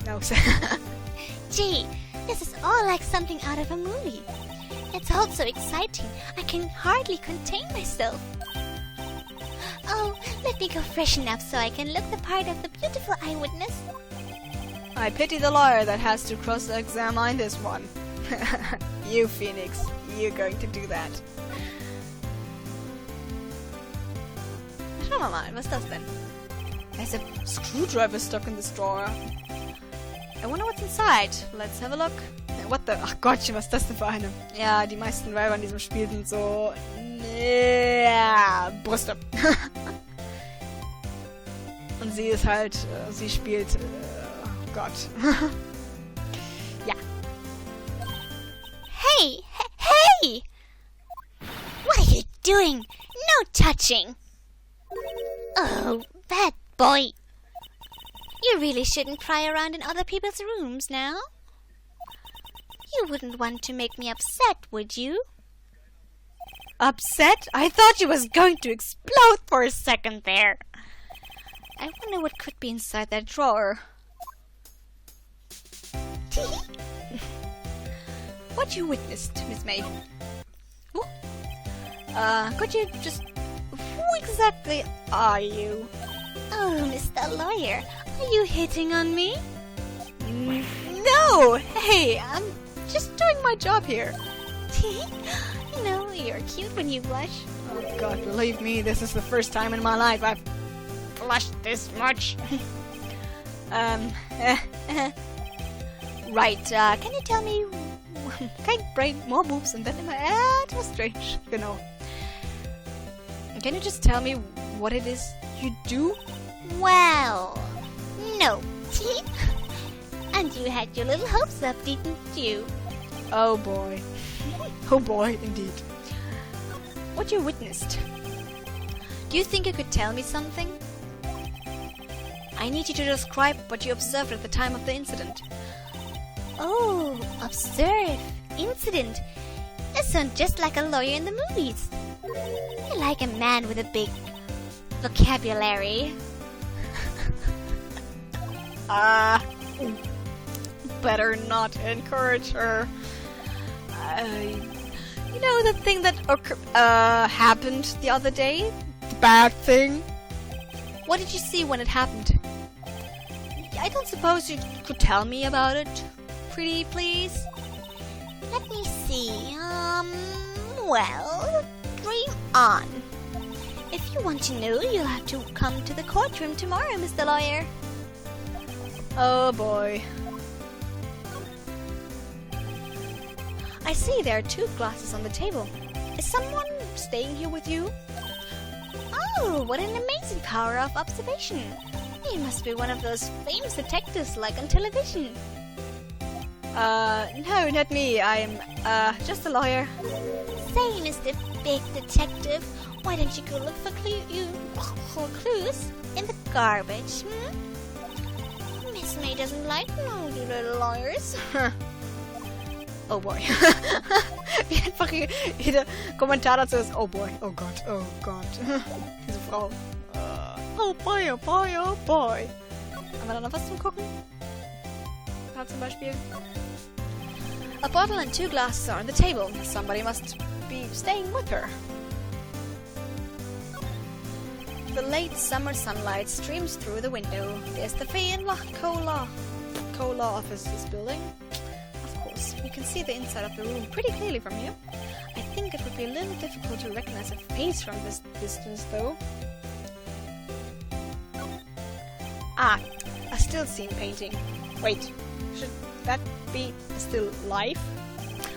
No. Gee, this is all like something out of a movie. It's all so exciting, I can hardly contain myself. Oh, let me go freshen up so I can look the part of the beautiful eyewitness. I pity the lawyer that has to cross-examine this one. You, Phoenix, you're going to do that. Schauen wir mal, was ist das denn? There's a screwdriver stuck in this drawer. I wonder what's inside. Let's have a look. What the... Ach Gottchen, was ist das denn für eine? Ja, die meisten Weiber in diesem Spiel sind so... Ja, Brüste. Und sie ist halt... sie spielt... oh Gott. Ja. Hey! Hey! What are you doing? No touching! Oh, bad boy. You really shouldn't pry around in other people's rooms now. You wouldn't want to make me upset, would you? Upset? I thought you was going to explode for a second there. I wonder what could be inside that drawer. What you witnessed, Miss May? Ooh. Could you just... Who exactly are you? Oh, Mr. Lawyer, are you hitting on me? No! Hey, I'm just doing my job here. You know, you're cute when you blush. Oh God, believe me, this is the first time in my life I've blushed this much. Right, can you tell me... Can I break more moves and then am I... it was strange, you know. Can you just tell me what it is you do? Well, no. And you had your little hopes up, didn't you? Oh boy. Oh boy, indeed. What you witnessed? Do you think you could tell me something? I need you to describe what you observed at the time of the incident. Oh, observe. Incident. You sound just like a lawyer in the movies. You're like a man with a big vocabulary. Better not encourage her. You know the thing that happened the other day? The bad thing? What did you see when it happened? I don't suppose you could tell me about it, pretty please? Let me see. Well, dream on. If you want to know, you'll have to come to the courtroom tomorrow, Mr. Lawyer. Oh boy. I see there are 2 glasses on the table. Is someone staying here with you? Oh, what an amazing power of observation. You must be one of those famous detectives like on television. No, not me. I'm, just a lawyer. Say, Mr. Big Detective, why don't you go look for clues in the garbage, Miss May doesn't like nosy little lawyers. Oh boy. Wie einfach jeder Kommentar dazu ist, oh boy, oh Gott, oh Gott. Diese Frau. Oh boy, oh boy, oh boy. Haben wir da noch was zum Gucken? Da zum Beispiel. A bottle and 2 glasses are on the table. Somebody must be staying with her. The late summer sunlight streams through the window. There's the Cola offices building. Of course, you can see the inside of the room pretty clearly from here. I think it would be a little difficult to recognize a face from this distance, though. Ah, a still scene painting. Wait, should that be a still life?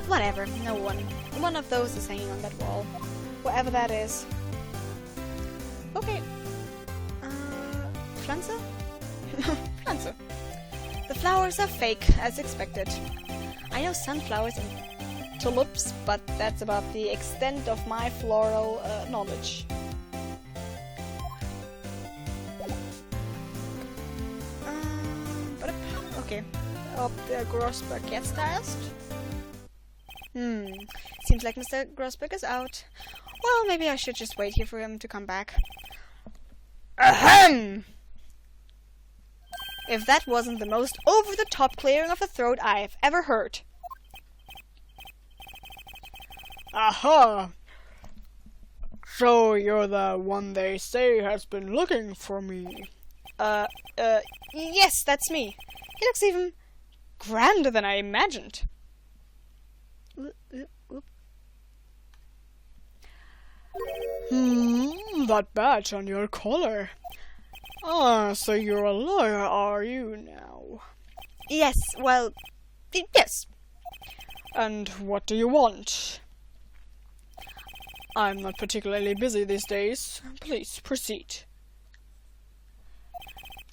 Whatever, no one. One of those is hanging on that wall. Whatever that is. Okay. Pflanze? Pflanze. The flowers are fake, as expected. I know sunflowers and tulips, but that's about the extent of my floral knowledge. Okay. Ob der Grossberg jetzt da ist? Seems like Mr. Grossberg is out. Well, maybe I should just wait here for him to come back. Ahem! if that wasn't the most over-the-top clearing of the throat I have ever heard. Aha! So you're the one they say has been looking for me. Yes, that's me. He looks even grander than I imagined. That badge on your collar. Ah, so you're a lawyer, are you now? Yes, well, yes. And what do you want? I'm not particularly busy these days. Please proceed.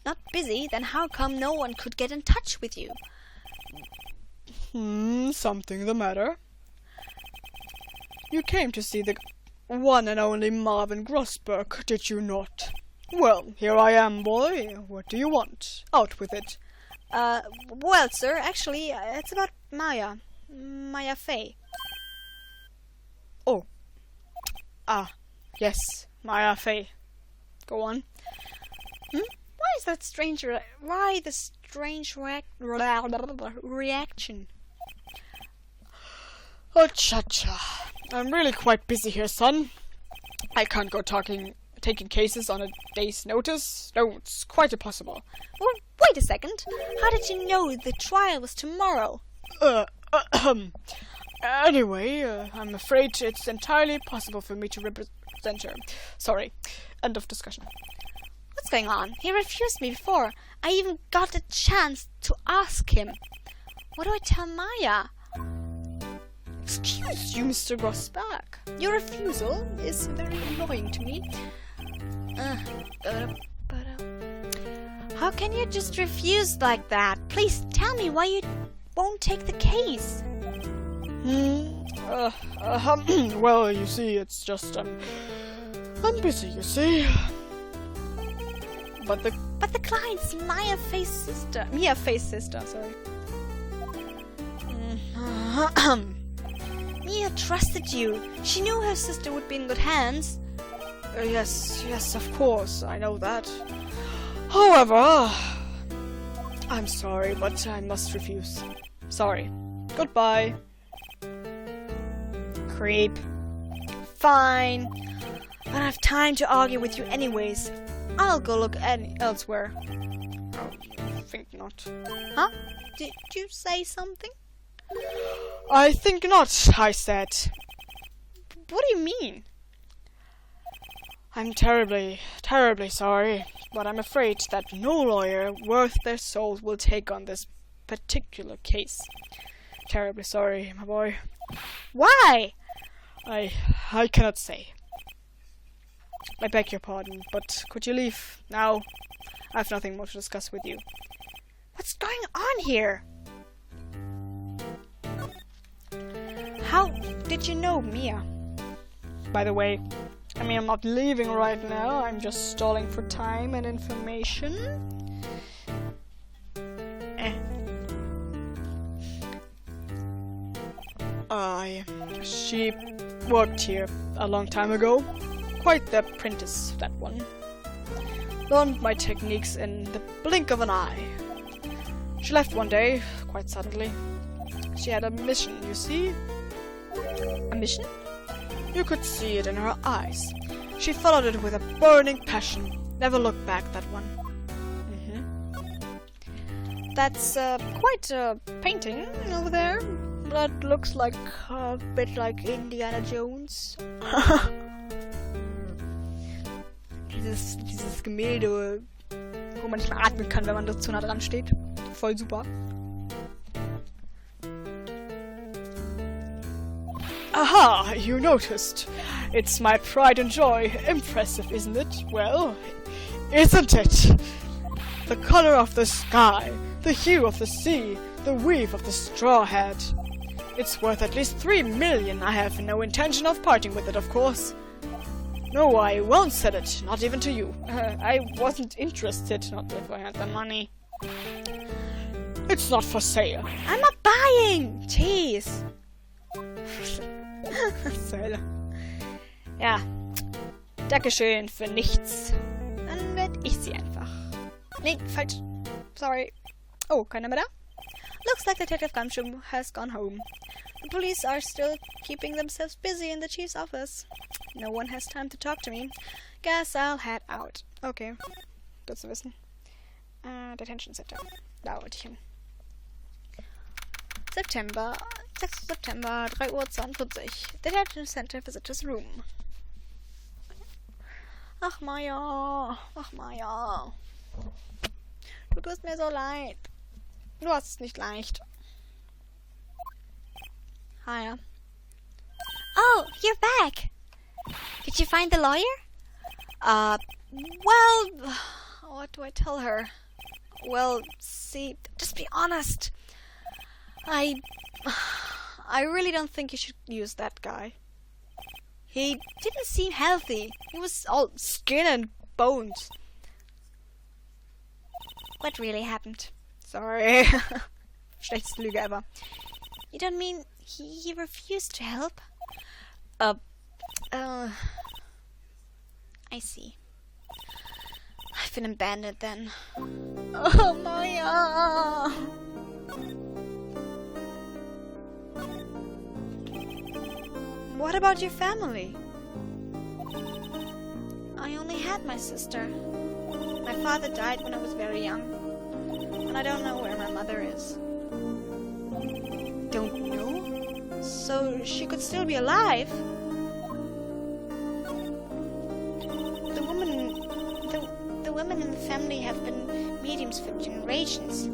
Not busy? Then how come no one could get in touch with you? Something the matter. You came to see the one and only Marvin Grossberg, did you not? Well, here I am, boy. What do you want? Out with it. Well, sir, actually, it's about Maya. Maya Fey. Oh. Ah, yes, Maya Fey. Go on. Why is that strange why the strange reaction? Oh, cha-cha. I'm really quite busy here, son. I can't go taking cases on a day's notice. No, it's quite impossible. Well, wait a second. How did you know the trial was tomorrow? Anyway, I'm afraid it's entirely possible for me to represent her. Sorry. End of discussion. What's going on? He refused me before. I even got a chance to ask him. What do I tell Maya? Excuse you, Mr. Grossberg. Your refusal is very annoying to me. How can you just refuse like that? Please tell me why you won't take the case. Well, you see, it's just, I'm busy, you see. But the client's Mia Fey's sister, sorry. Mia trusted you. She knew her sister would be in good hands. Yes, of course, I know that. However, I'm sorry, but I must refuse. Sorry. Goodbye. Creep. Fine. I don't have time to argue with you anyways. I'll go look elsewhere. I think not. Huh? Did you say something? I think not, I said. What do you mean? I'm terribly sorry, but I'm afraid that no lawyer worth their souls will take on this particular case. Terribly sorry, my boy. Why? I cannot say. I beg your pardon, but could you leave now? I have nothing more to discuss with you. What's going on here? How did you know Mia? By the way, I'm not leaving right now. I'm just stalling for time and information. She worked here a long time ago. Quite the apprentice, that one. Learned my techniques in the blink of an eye. She left one day, quite suddenly. She had a mission, you see? A mission? You could see it in her eyes. She followed it with a burning passion. Never looked back, that one. That's quite a painting over there. That looks like a bit like Indiana Jones. dieses Gemälde, wo man nicht mehr atmen kann, wenn man da zu nah dran steht. Voll super. Aha, you noticed. It's my pride and joy. Impressive, isn't it? Well, isn't it? The color of the sky, the hue of the sea, the weave of the straw hat. It's worth at least 3 million. I have no intention of parting with it, of course. No, I won't sell it, not even to you. I wasn't interested, not if I had the money. It's not for sale. I'm not buying! Jeez. Ja. Dankeschön für nichts. Dann werd ich sie einfach. Nee, falsch. Sorry. Oh, keiner mehr da? Looks like Detective Gumshoe has gone home. The police are still keeping themselves busy in the chief's office. No one has time to talk to me. Guess I'll head out. Okay. Gut zu wissen. Detention Center. Da wollte ich hin. September. 6. September, 3:42 Uhr. Detention Center Visitors Room. Ach, Maya. Ach, Maya. Du tust mir so leid. Du hast es nicht leicht. Hiya. Oh, you're back. Did you find the lawyer? Well, what do I tell her? Well, see, just be honest. I really don't think you should use that guy. He didn't seem healthy. He was all skin and bones. What really happened? Sorry. Schlechteste Lüge ever. You don't mean he refused to help? I see. I've been abandoned then. Oh, Maya! What about your family? I only had my sister. My father died when I was very young. And I don't know where my mother is. Don't know? So she could still be alive? The women in the family have been mediums for generations.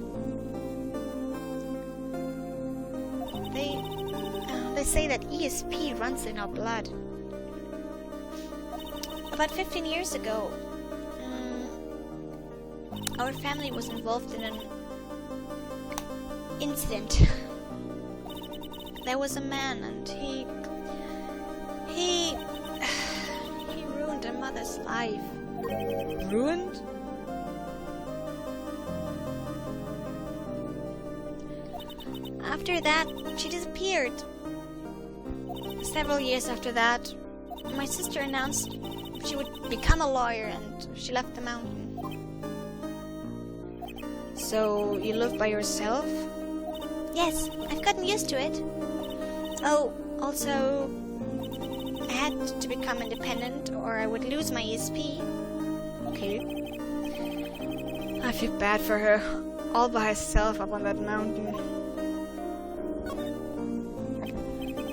They say that ESP runs in our blood. About 15 years ago, our family was involved in an incident. There was a man and he ruined a mother's life. Ruined? After that, she disappeared. Several years after that, my sister announced she would become a lawyer and she left the mountain. So, you live by yourself? Yes, I've gotten used to it. Oh, also, I had to become independent or I would lose my ESP. Okay. I feel bad for her. All by herself up on that mountain.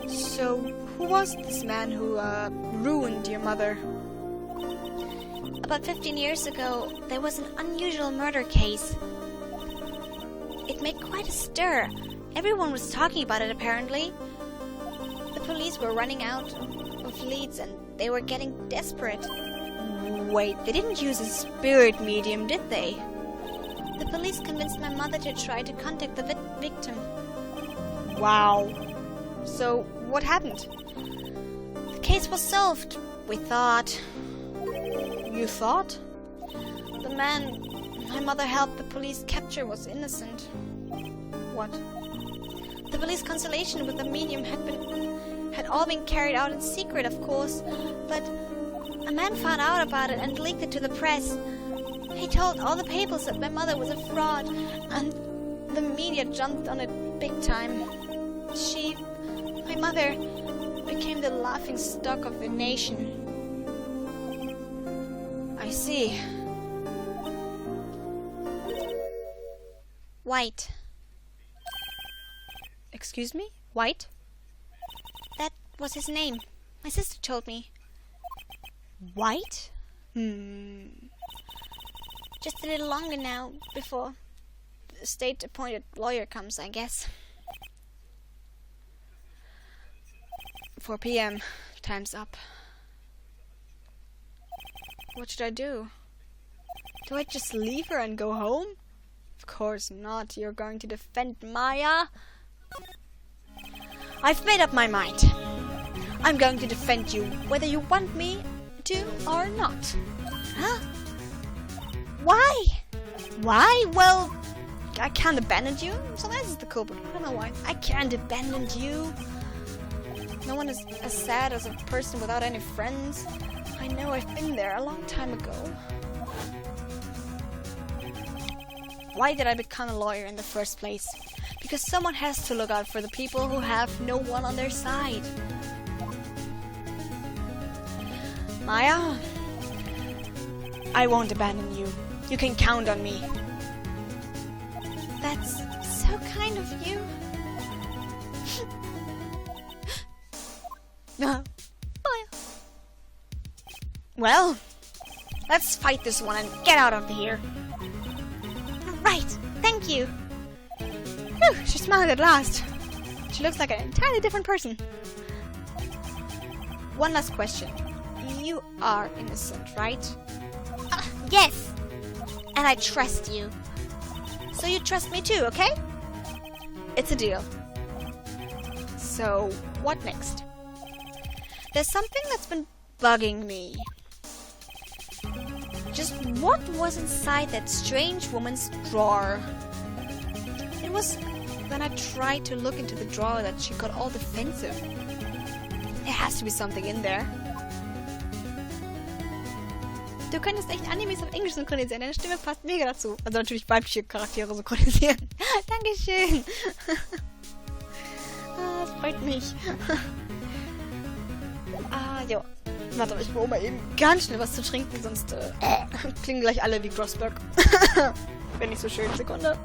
So, who was this man who ruined your mother? About 15 years ago, there was an unusual murder case. It made quite a stir. Everyone was talking about it, apparently. The police were running out of leads and they were getting desperate. Wait, they didn't use a spirit medium, did they? The police convinced my mother to try to contact the victim. Wow. So, what happened? The case was solved, we thought. You thought? The man my mother helped the police capture was innocent. What? The police consultation with the medium had all been carried out in secret, of course, but a man found out about it and leaked it to the press. He told all the papers that my mother was a fraud, and the media jumped on it big time. My mother, became the laughing stock of the nation. I see. White. Excuse me? White? That was his name. My sister told me. White? Just a little longer now, before the state-appointed lawyer comes, I guess. 4 p.m. Time's up. What should I do? Do I just leave her and go home? Of course not. You're going to defend Maya. I've made up my mind. I'm going to defend you, whether you want me to or not. Huh? Why? Why? Well, I can't abandon you. So that's the culprit. I don't know why. I can't abandon you. No one is as sad as a person without any friends. I know, I've been there a long time ago. Why did I become a lawyer in the first place? Because someone has to look out for the people who have no one on their side. Maya, I won't abandon you. You can count on me. That's so kind of you. Maya. Well, let's fight this one and get out of here. Right, thank you. Whew, she smiled at last. She looks like an entirely different person. One last question. You are innocent, right? Yes, and I trust you. So you trust me too, okay? It's a deal. So, what next? There's something that's been bugging me. Just what was inside that strange woman's drawer? It was when I tried to look into the drawer that she got all defensive. There has to be something in there. Du könntest echt Animes auf Englisch synchronisieren. Deine Stimme passt mega dazu. Also natürlich weibliche Charaktere synchronisieren. Dankeschön. Das freut mich. Jo. Warte, ich brauche mal eben ganz schnell was zu trinken, sonst klingen gleich alle wie Grossberg. Wäre nicht so schön. Sekunde.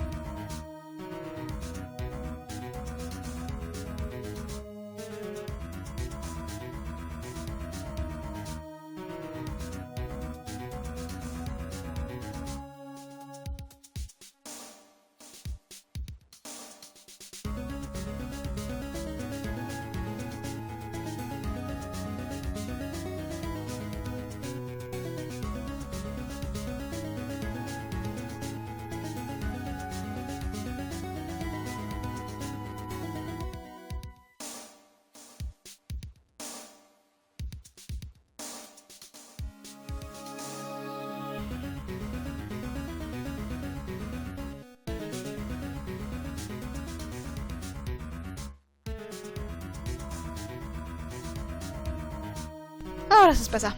Oh, das ist besser.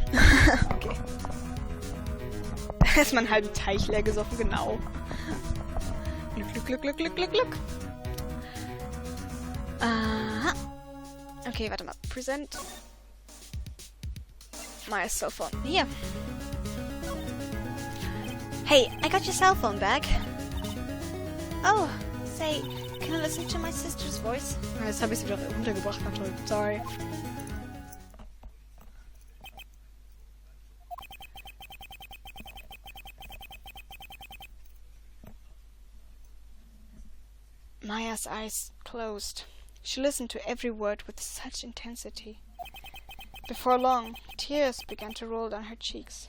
Okay. Erstmal einen halben Teich leer gesoffen, genau. Glück. Aha. Okay, warte mal. Present. My cell phone. Hier. Hey, I got your cell phone back. Oh, say, can I listen to my sister's voice? Jetzt habe ich sie wieder runtergebracht, natürlich. Sorry. Maya's eyes closed. She listened to every word with such intensity. Before long, tears began to roll down her cheeks.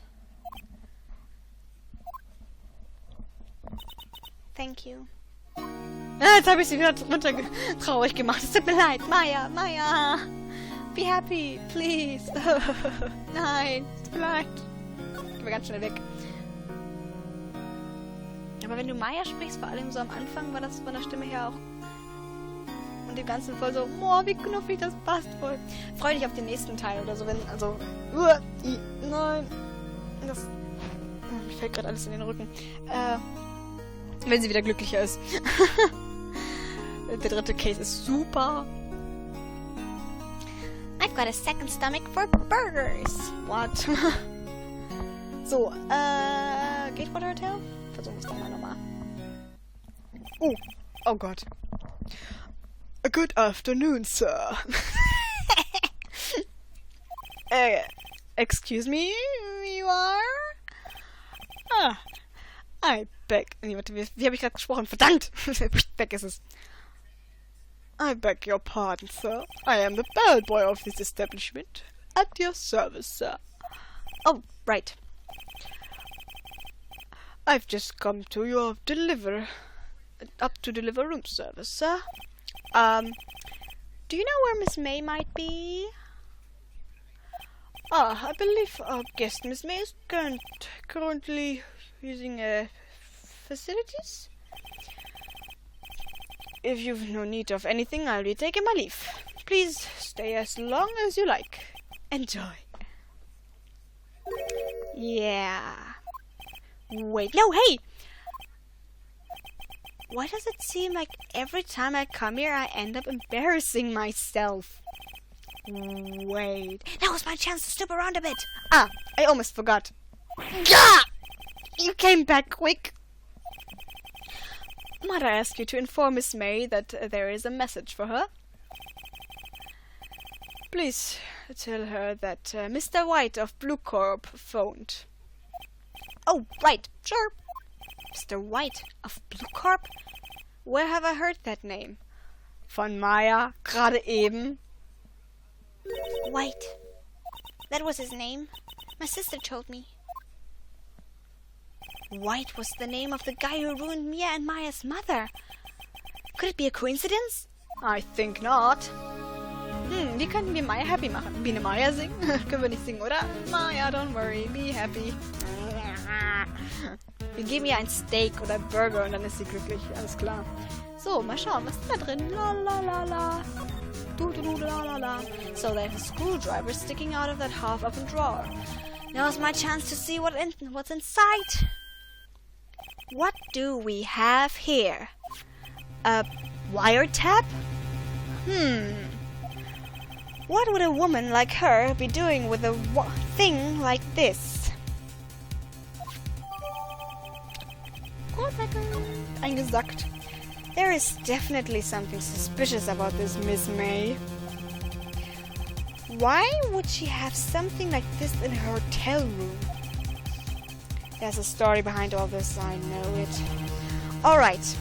Thank you. Jetzt habe ich sie wieder traurig gemacht. Es tut mir leid. Maya. Be happy, please. Nein, es tut mir leid. Gehen wir ganz schnell weg. Aber wenn du Maya sprichst, vor allem so am Anfang, war das von der Stimme her auch und dem Ganzen voll so, boah, wie knuffig, das passt voll. Freu dich auf den nächsten Teil oder so, wenn, also, nein, das, mir fällt gerade alles in den Rücken. Wenn sie wieder glücklicher ist. Der dritte Case ist super. I've got a second stomach for burgers. What? So, Gatewater Hotel? Versuchen wir es doch mal nochmal. Oh Gott. Good afternoon, sir. Excuse me, you are? I beg... Nee, warte, wie habe ich gerade gesprochen? Verdammt! Weg ist es. I beg your pardon, sir. I am the bellboy of this establishment. At your service, sir. Oh, right. I've just come to your deliver room service, sir. Do you know where Miss May might be? I believe our guest, Miss May, is currently using facilities. If you've no need of anything, I'll be taking my leave. Please stay as long as you like. Enjoy. Yeah. Wait, no, hey! Why does it seem like every time I come here I end up embarrassing myself? Wait. Now's my chance to snoop around a bit. Ah, I almost forgot. Gah! You came back quick. Might I ask you to inform Miss May that there is a message for her? Please tell her that Mr. White of Blue Corp phoned. Oh, right, sure. Mr. White of Blue Corp? Where have I heard that name? Von Maya, gerade eben. White. That was his name. My sister told me. White was the name of the guy who ruined Mia and Maya's mother. Could it be a coincidence? I think not. Wie könnten wir Maya happy machen? Wie eine Maya singen? Können wir nicht singen, oder? Maya, don't worry, be happy. Wir geben ihr ein Steak oder Burger und dann ist sie glücklich. Alles klar. So, mal schauen, was ist da drin? La la la la. Du du du la la la. So there's a screwdriver sticking out of that half-open drawer. Now's my chance to see what's inside. What do we have here? A wiretap? What would a woman like her be doing with a thing like this? Eingesackt. There is definitely something suspicious about this Miss May. Why would she have something like this in her hotel room? There's a story behind all this, I know it. Alright.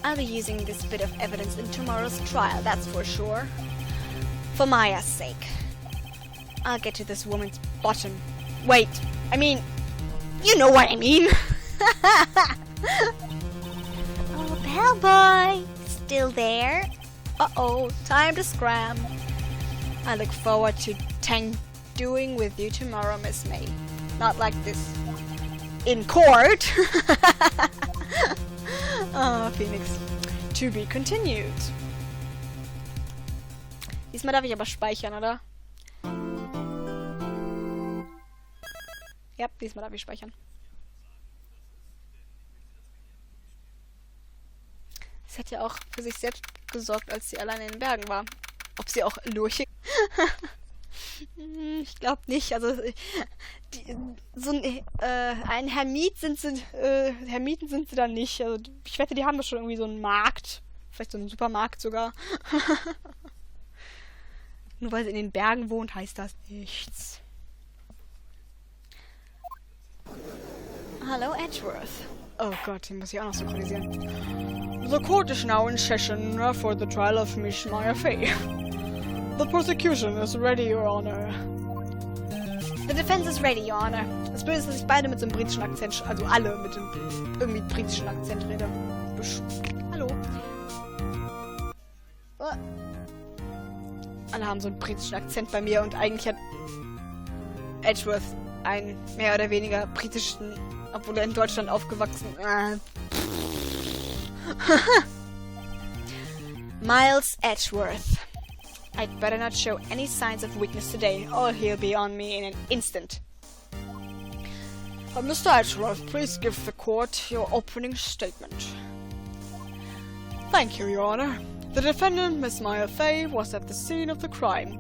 I'll be using this bit of evidence in tomorrow's trial, that's for sure. For Maya's sake. I'll get to this woman's bottom. Wait, I mean, you know what I mean. Oh, bellboy. Still there? Uh-oh, time to scram. I look forward to doing with you tomorrow, Miss May. Not like this. In court? Oh, Phoenix. To be continued. Diesmal darf ich aber speichern, oder? Ja, diesmal darf ich speichern. Sie hat ja auch für sich selbst gesorgt, als sie alleine in den Bergen war. Ob sie auch Lurche... Ich glaube nicht. Also ein Hermit sind sie, Hermiten sind sie da nicht. Also ich wette, die haben da schon irgendwie so einen Markt. Vielleicht so einen Supermarkt sogar. Nur weil sie in den Bergen wohnt, heißt das nichts. Hallo, Edgeworth. Oh Gott, den muss ich auch noch synchronisieren. The court is now in session for the trial of Miss Maya Fey. The prosecution is ready, Your Honor. The defense is ready, Your Honor. Das Blöde ist, dass ich beide mit so einem britischen Akzent, also alle mit dem irgendwie britischen Akzent rede. Hallo. Alle haben so einen britischen Akzent bei mir und eigentlich hat Edgeworth einen mehr oder weniger britischen, obwohl er in Deutschland aufgewachsen Miles Edgeworth. I'd better not show any signs of weakness today, or he'll be on me in an instant. Mr. Edgeworth, please give the court your opening statement. Thank you, Your Honor. The defendant, Miss Maya Fey, was at the scene of the crime.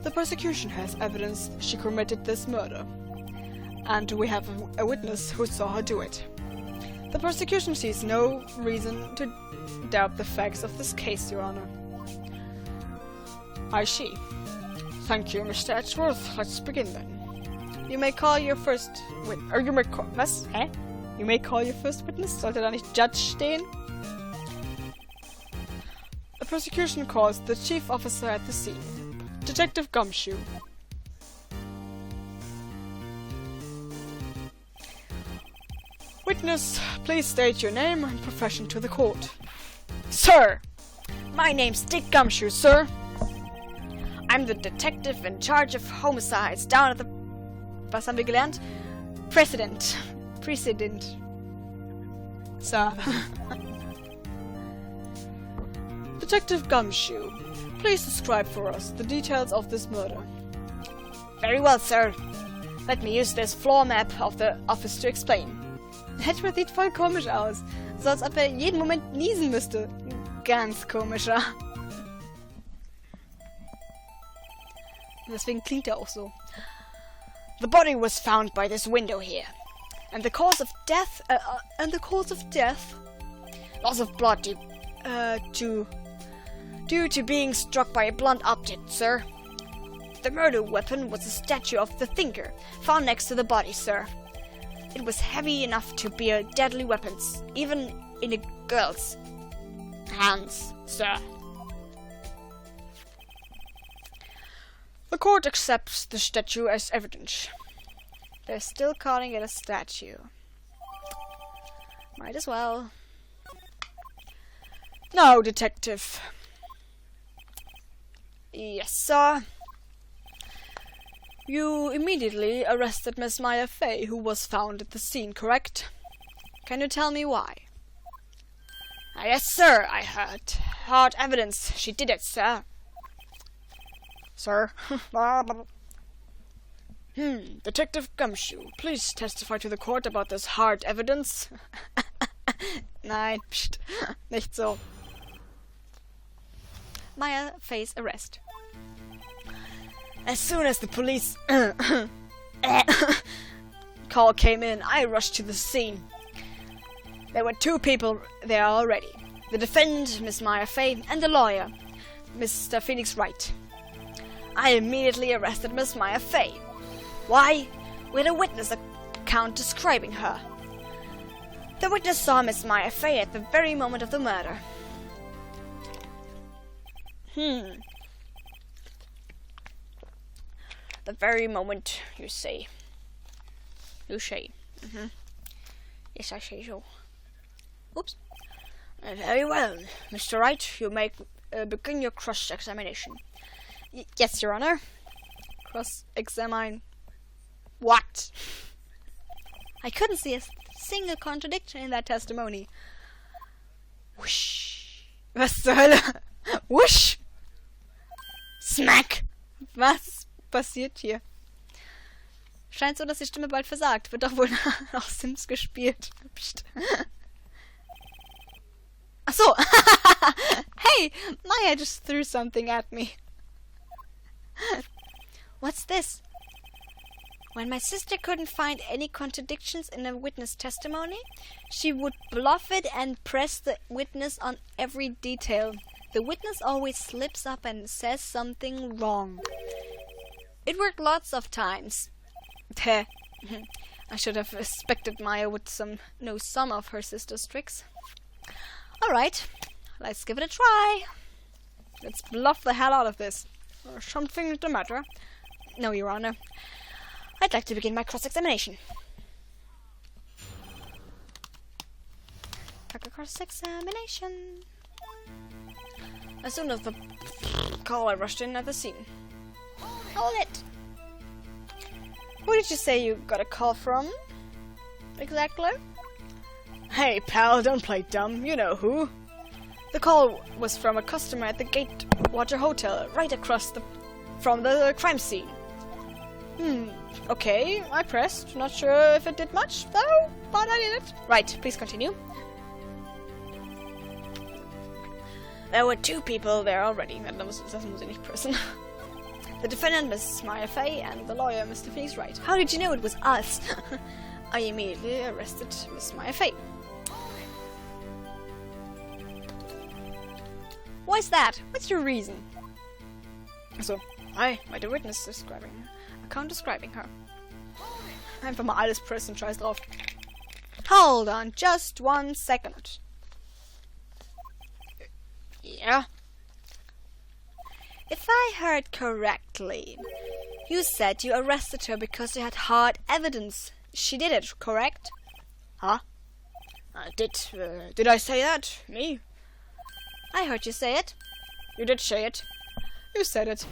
The prosecution has evidence she committed this murder. And we have a witness who saw her do it. The prosecution sees no reason to doubt the facts of this case, Your Honor. I see. Thank you, Mr. Edgeworth. Let's begin then. You may call your first witness. Or you may call... Was? Hä? You may call your first witness? Sollte da nicht Judge stehen? The prosecution calls the chief officer at the scene, Detective Gumshoe. Witness, please state your name and profession to the court. Sir! My name's Dick Gumshoe, sir. I'm the detective in charge of homicides down at the... Was haben wir gelernt? Precedent. Sir. Detective Gumshoe, please describe for us the details of this murder. Very well, sir. Let me use this floor map of the office to explain. Edgeworth sieht voll komisch aus. So als ob er jeden Moment niesen müsste. Ganz komischer. Deswegen klingt er auch so. The body was found by this window here. And the cause of death... Loss of blood due to being struck by a blunt object, sir. The murder weapon was a statue of the thinker, found next to the body, sir. It was heavy enough to be a deadly weapon, even in a girl's hands, sir. The court accepts the statue as evidence. They're still calling it a statue. Might as well. Now, detective. Yes, sir. You immediately arrested Miss Maya Fey, who was found at the scene, correct? Can you tell me why? Yes, sir, I heard. Hard evidence. She did it, sir. Sir? Detective Gumshoe, please testify to the court about this hard evidence. Nein, pst, nicht so. Maya Fey's arrest. As soon as the police call came in, I rushed to the scene. There were 2 people there already. The defendant, Miss Maya Fey, and the lawyer, Mr. Phoenix Wright. I immediately arrested Miss Maya Fey. Why? We had a witness account describing her. The witness saw Miss Maya Fey at the very moment of the murder. The very moment, you say. You say. Yes, I say so. Oops. Very well. Mr. Wright, you may begin your cross-examination. Yes, Your Honor. Cross-examine... What? I couldn't see a single contradiction in that testimony. Whoosh. Was zur Hölle? Whoosh. Smack. Was passiert hier? Scheint so, dass die Stimme bald versagt. Wird doch wohl noch Sims gespielt. Psst. Ach so. Hey, Maya just threw something at me. What's this? When my sister couldn't find any contradictions in a witness testimony, she would bluff it and press the witness on every detail. The witness always slips up and says something wrong. It worked lots of times. I should have expected Maya would know some of her sister's tricks. Alright, let's give it a try. Let's bluff the hell out of this. Or something the matter. No, Your Honor. I'd like to begin my cross-examination. Cross-examination. As soon as the call, I rushed in at the scene. Hold it! Who did you say you got a call from? Exactly? Hey, pal, don't play dumb. You know who. The call was from a customer at the Gatewater Hotel, right across from the crime scene. Okay, I pressed. Not sure if it did much, though, but I did it. Right, please continue. There were 2 people there already. Das muss ich nicht pressen. The defendant, Miss Maya Fey, and the lawyer, Mr. Phoenix Wright. How did you know it was us? I immediately arrested Miss Maya Fey. Why's that? What's your reason? So, I made a witness account describing her. Einfach mal alles pressen, scheiß drauf. Hold on, just 1 second. Yeah? If I heard correctly, you said you arrested her because you had hard evidence. She did it, correct? Huh? Did I say that? Me? I heard you say it. You did say it. You said it.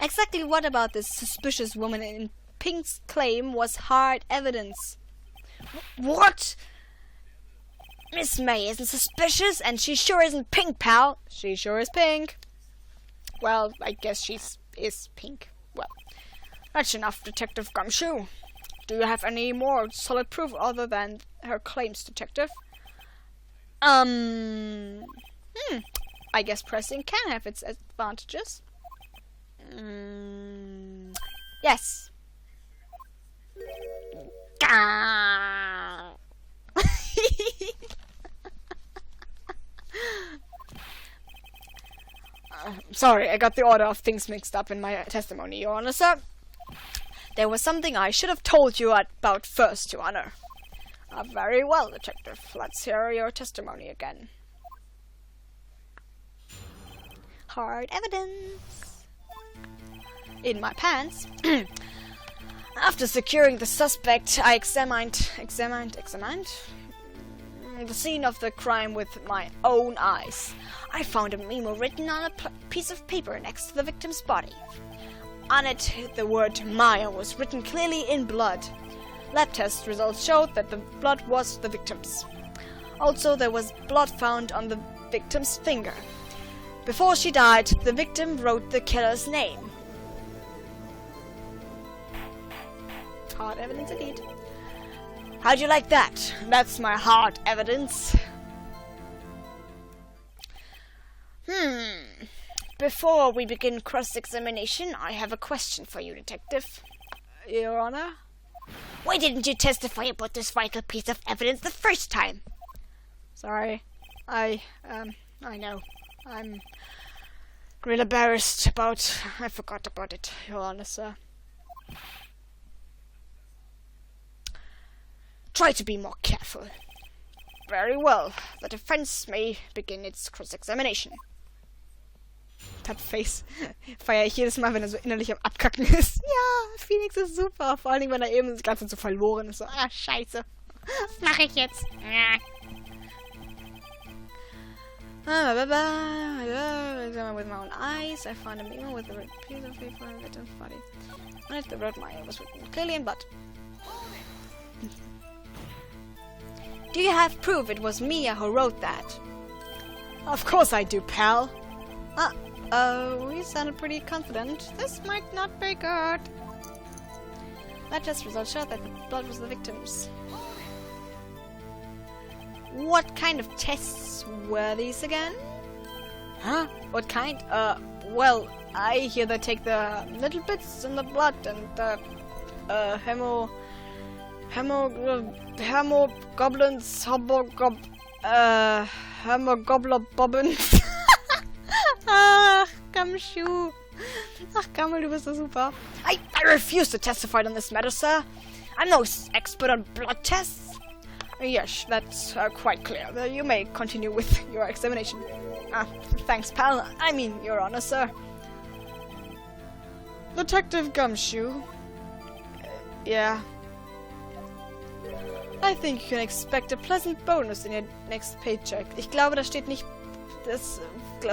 Exactly what about this suspicious woman in Pink's claim was hard evidence? What? Miss May isn't suspicious, and she sure isn't Pink, pal. She sure is Pink. Well, I guess she is Pink. Well, that's enough, Detective Gumshoe. Do you have any more solid proof other than her claims, Detective? I guess pressing can have its advantages. Yes. Sorry, I got the order of things mixed up in my testimony, Your Honor, sir. There was something I should have told you about first, Your Honor. Very well, Detective. Let's hear your testimony again. Hard evidence. In my pants. After securing the suspect, I examined the scene of the crime with my own eyes. I found a memo written on a piece of paper next to the victim's body. On it, the word Maya was written clearly in blood. Lab test results showed that the blood was the victim's. Also, there was blood found on the victim's finger. Before she died, the victim wrote the killer's name. Hard evidence indeed. How'd you like that? That's my hard evidence. Before we begin cross-examination, I have a question for you, Detective. Your Honor? Why didn't you testify about this vital piece of evidence the first time? Sorry. I know. I'm real embarrassed about... I forgot about it, Your Honor, sir. Try to be more careful. Very well. The defense may begin its cross-examination. Das Face feiere ich jedes Mal, wenn er so innerlich am Abkacken ist. Ja, Phoenix ist super. Vor allen Dingen, wenn er eben das Ganze so verloren ist. So, scheiße. Was mache ich jetzt? With my own eyes, I found a memo with a piece of paper on the victim's body. On it, the word Maya was written clearly in blood. Do you have proof it was Mia who wrote that? Of course I do, pal. You sounded pretty confident. This might not be good. That test results showed that the blood was the victim's. What kind of tests were these again? Huh? What kind? Well, I hear they take the little bits in the blood and the hemoglobins. Ach, Gumshoe. Ach, Gammel, du bist so super. I refuse to testify on this matter, sir. I'm no expert on blood tests. Yes, that's quite clear. You may continue with your examination. Thanks, pal. I mean, Your Honor, sir. Detective Gumshoe. Yeah. I think you can expect a pleasant bonus in your next paycheck. Ich glaube, da steht nicht... Das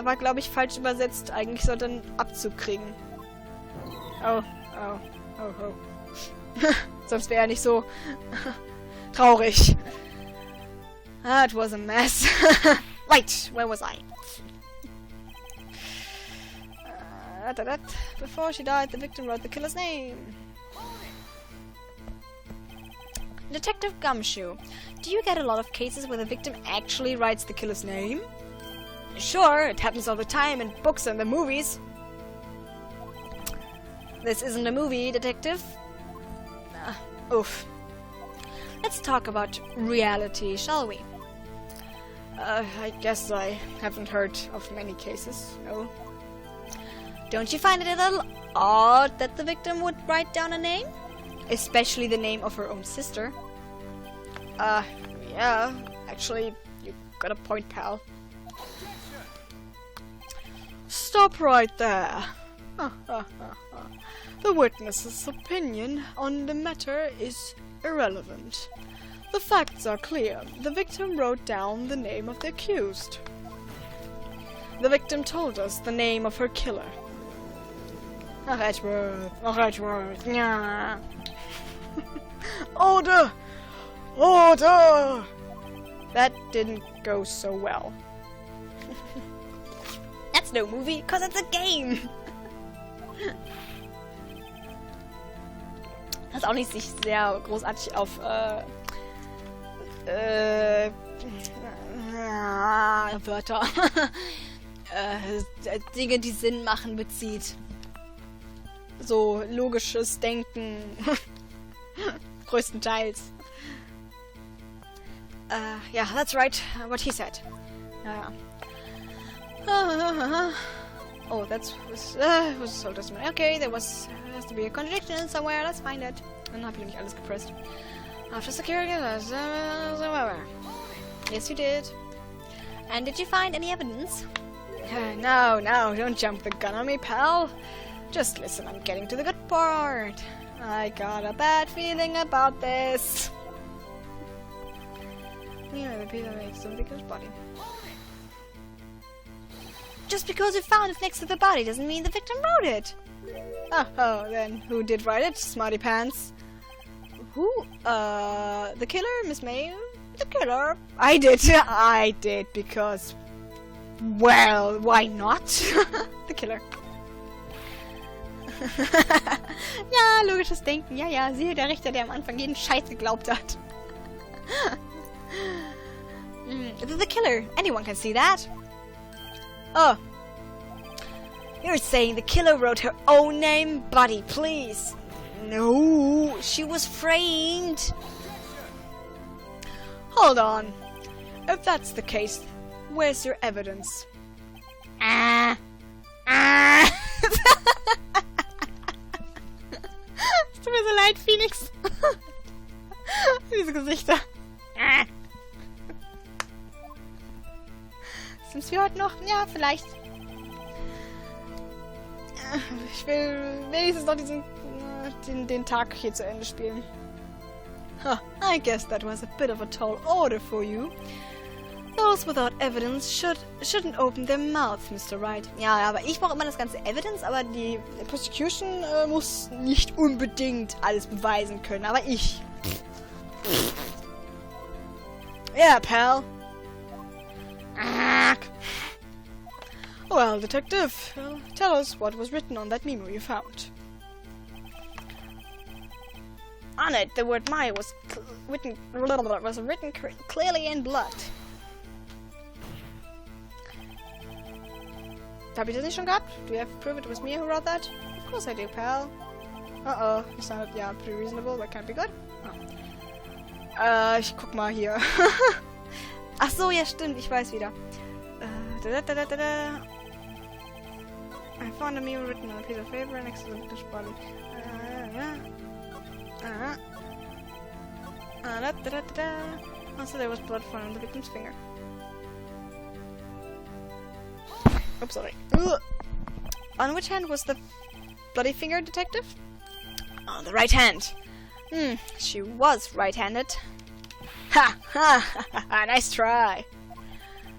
war, glaube ich, falsch übersetzt. Eigentlich sollte ein Abzug kriegen. Oh. Sonst wäre er nicht so traurig. It was a mess. Right, where was I? Before she died, the victim wrote the killer's name. Detective Gumshoe, do you get a lot of cases where the victim actually writes the killer's name? Sure, it happens all the time in books and the movies. This isn't a movie, Detective. Oof. Let's talk about reality, shall we? I guess I haven't heard of many cases, no. Don't you find it a little odd that the victim would write down a name? Especially the name of her own sister. Yeah, actually, you got a point, pal. Stop right there. The witness's opinion on the matter is irrelevant. The facts are clear. The victim wrote down the name of the accused. The victim told us the name of her killer. Edgeworth. Yeah. Order! Order! That didn't go so well. That's no movie, because it's a game! Das auch nicht sich sehr großartig auf Wörter. Dinge, die Sinn machen, bezieht. So logisches Denken. Größtenteils. Yeah, that's right. What he said. Oh, that was so doesn't matter. Okay, has to be a contradiction somewhere. Let's find it. Dann habe ich nicht alles gepresst. After securing it, yes, you did. And did you find any evidence? No, don't jump the gun on me, pal. Just listen, I'm getting to the good part. I got a bad feeling about this. Yeah, the Peter makes something to his body. Just because you found it next to the body doesn't mean the victim wrote it. Oh, then who did write it, smarty pants? Who? The killer, Miss May? The killer? I did, because... Well, why not? The killer. Ja, logisches Denken. Ja, siehe der Richter, der am Anfang jeden Scheiß geglaubt hat. The killer. Anyone can see that. Oh. You're saying the killer wrote her own name? Buddy, please. No, she was framed. Hold on. If that's the case, where's your evidence? Es tut mir so leid, Phoenix. Diese Gesichter. Sind wir heute noch? Ja, vielleicht. Ich will wenigstens noch den Tag hier zu Ende spielen. Huh, I guess that was a bit of a tall order for you. Those without evidence shouldn't open their mouth, Mr. Wright. Ja, aber ich brauche immer das ganze Evidence, aber die Prosecution muss nicht unbedingt alles beweisen können, aber ich. Yeah, pal. Well, detective, tell us what was written on that memo you found. On it, the word Maya was written clearly in blood. Have you this schon gehabt? Do you have proof it was me who wrote that? Of course I do, pal. Uh-oh, you sounded, yeah, pretty reasonable. That can't be good. Oh. Ich guck mal hier. Ach so, ja, stimmt, ich weiß wieder. I found a memo written on a piece of paper next to the victim's body. Also, there was blood found on the victim's finger. Oops, sorry. Ugh. On which hand was the bloody finger, detective? On the right hand. She was right-handed. Ha! Ha! Nice try.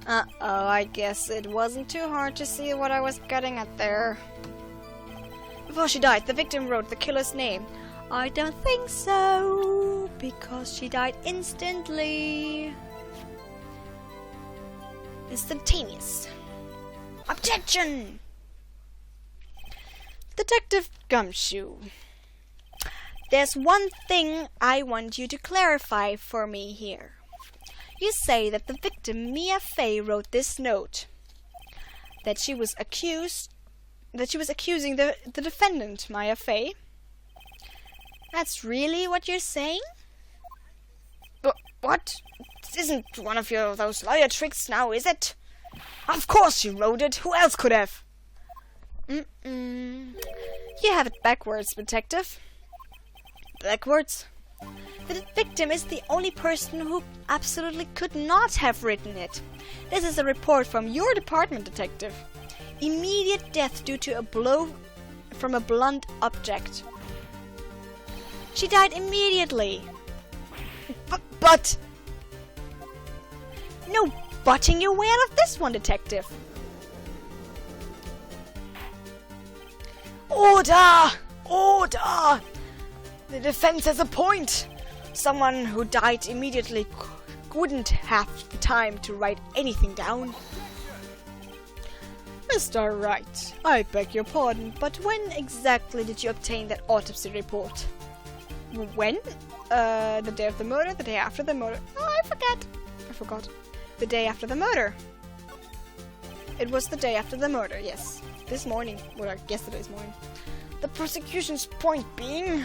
Uh-oh, I guess it wasn't too hard to see what I was getting at there. Before she died, the victim wrote the killer's name. I don't think so, because she died instantly. Instantaneous. Objection! Detective Gumshoe. There's one thing I want you to clarify for me here. You say that the victim, Mia Fey, wrote this note. That she was accusing the defendant, Maya Fey. That's really what you're saying? But what? This isn't one of those lawyer tricks now, is it? Of course she wrote it. Who else could have? You have it backwards, detective. Backwards? The victim is the only person who absolutely could not have written it. This is a report from your department, detective. Immediate death due to a blow from a blunt object. She died immediately. But... No butting your way out of this one, detective. Order! Order! The defense has a point. Someone who died immediately wouldn't have the time to write anything down. Mr. Wright, I beg your pardon, but when exactly did you obtain that autopsy report? When? The day of the murder? The day after the murder? Oh, I forgot. the day after the murder. It was the day after the murder, yes. This morning, or yesterday's morning. The prosecution's point being...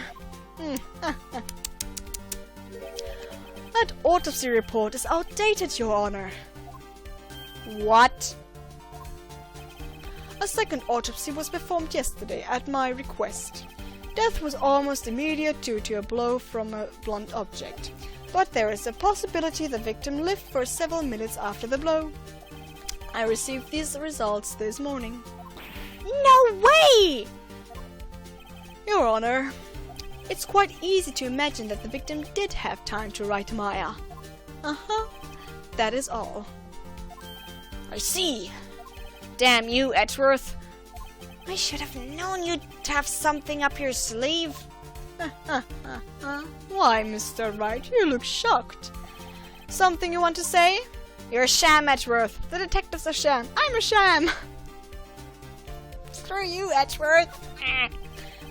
That autopsy report is outdated, Your Honor. What? A second autopsy was performed yesterday at my request. Death was almost immediate due to a blow from a blunt object. But there is a possibility the victim lived for several minutes after the blow. I received these results this morning. No way! Your Honor, it's quite easy to imagine that the victim did have time to write Maya. Uh-huh. That is all. I see. Damn you, Edgeworth. I should have known you'd have something up your sleeve. Why, Mr. Wright, you look shocked. Something you want to say? You're a sham, Edgeworth. The detective's a sham. I'm a sham. Screw you, Edgeworth.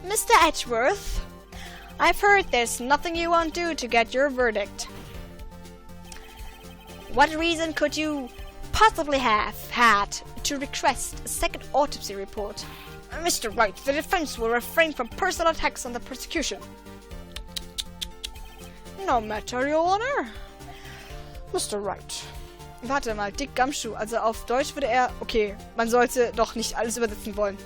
Mr. Edgeworth, I've heard there's nothing you won't do to get your verdict. What reason could you possibly have had to request a second autopsy report? Mr. Wright, the defense will refrain from personal attacks on the prosecution. No matter, Your Honor. Mr. Wright. Warte mal, Dick Gumshoe. Also auf Deutsch würde er... Okay, man sollte doch nicht alles übersetzen wollen.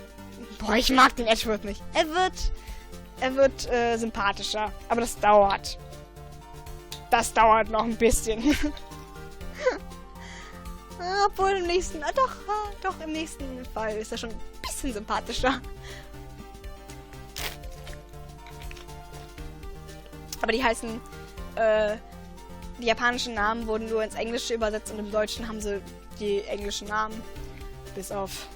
Boah, ich mag den Edgeworth nicht. Er wird sympathischer. Aber das dauert. Das dauert noch ein bisschen. Obwohl im nächsten... Doch, im nächsten Fall ist er schon ein bisschen sympathischer. Aber die heißen... Die japanischen Namen wurden nur ins Englische übersetzt und im Deutschen haben sie die englischen Namen. Bis auf...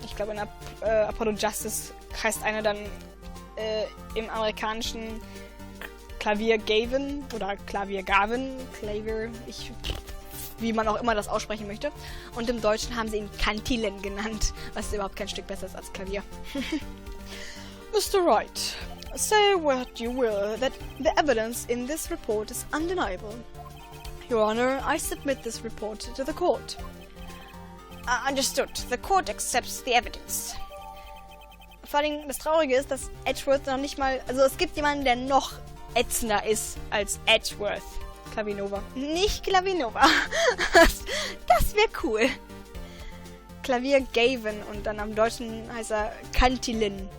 Ich glaube, in Apollo Justice heißt einer dann im amerikanischen Klavier Gavin oder Klavier Gavin, Klavier, wie man auch immer das aussprechen möchte. Und im Deutschen haben sie ihn Kantilen genannt, was überhaupt kein Stück besser ist als Klavier. Mr. Wright, say what you will, that the evidence in this report is undeniable. Your Honor, I submit this report to the court. Understood. The court accepts the evidence. Vor allem das Traurige ist, dass Edgeworth noch nicht mal... Also es gibt jemanden, der noch ätzender ist als Edgeworth. Klavinova. Nicht Klavinova. Das wäre cool. Klavier Gavin und dann am Deutschen heißt er Kantilin.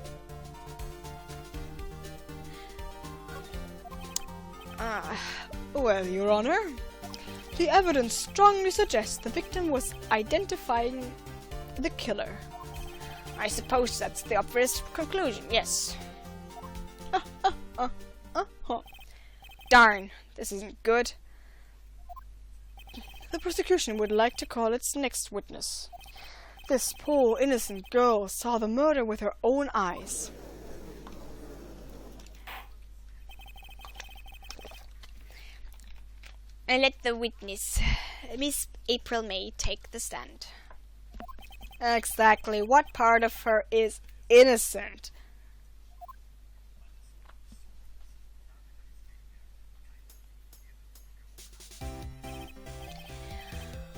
Well, Your Honor, the evidence strongly suggests the victim was identifying the killer. I suppose that's the obvious conclusion, yes. Darn, this isn't good. The prosecution would like to call its next witness. This poor innocent girl saw the murder with her own eyes. Let the witness, Miss April May, take the stand. Exactly. What part of her is innocent?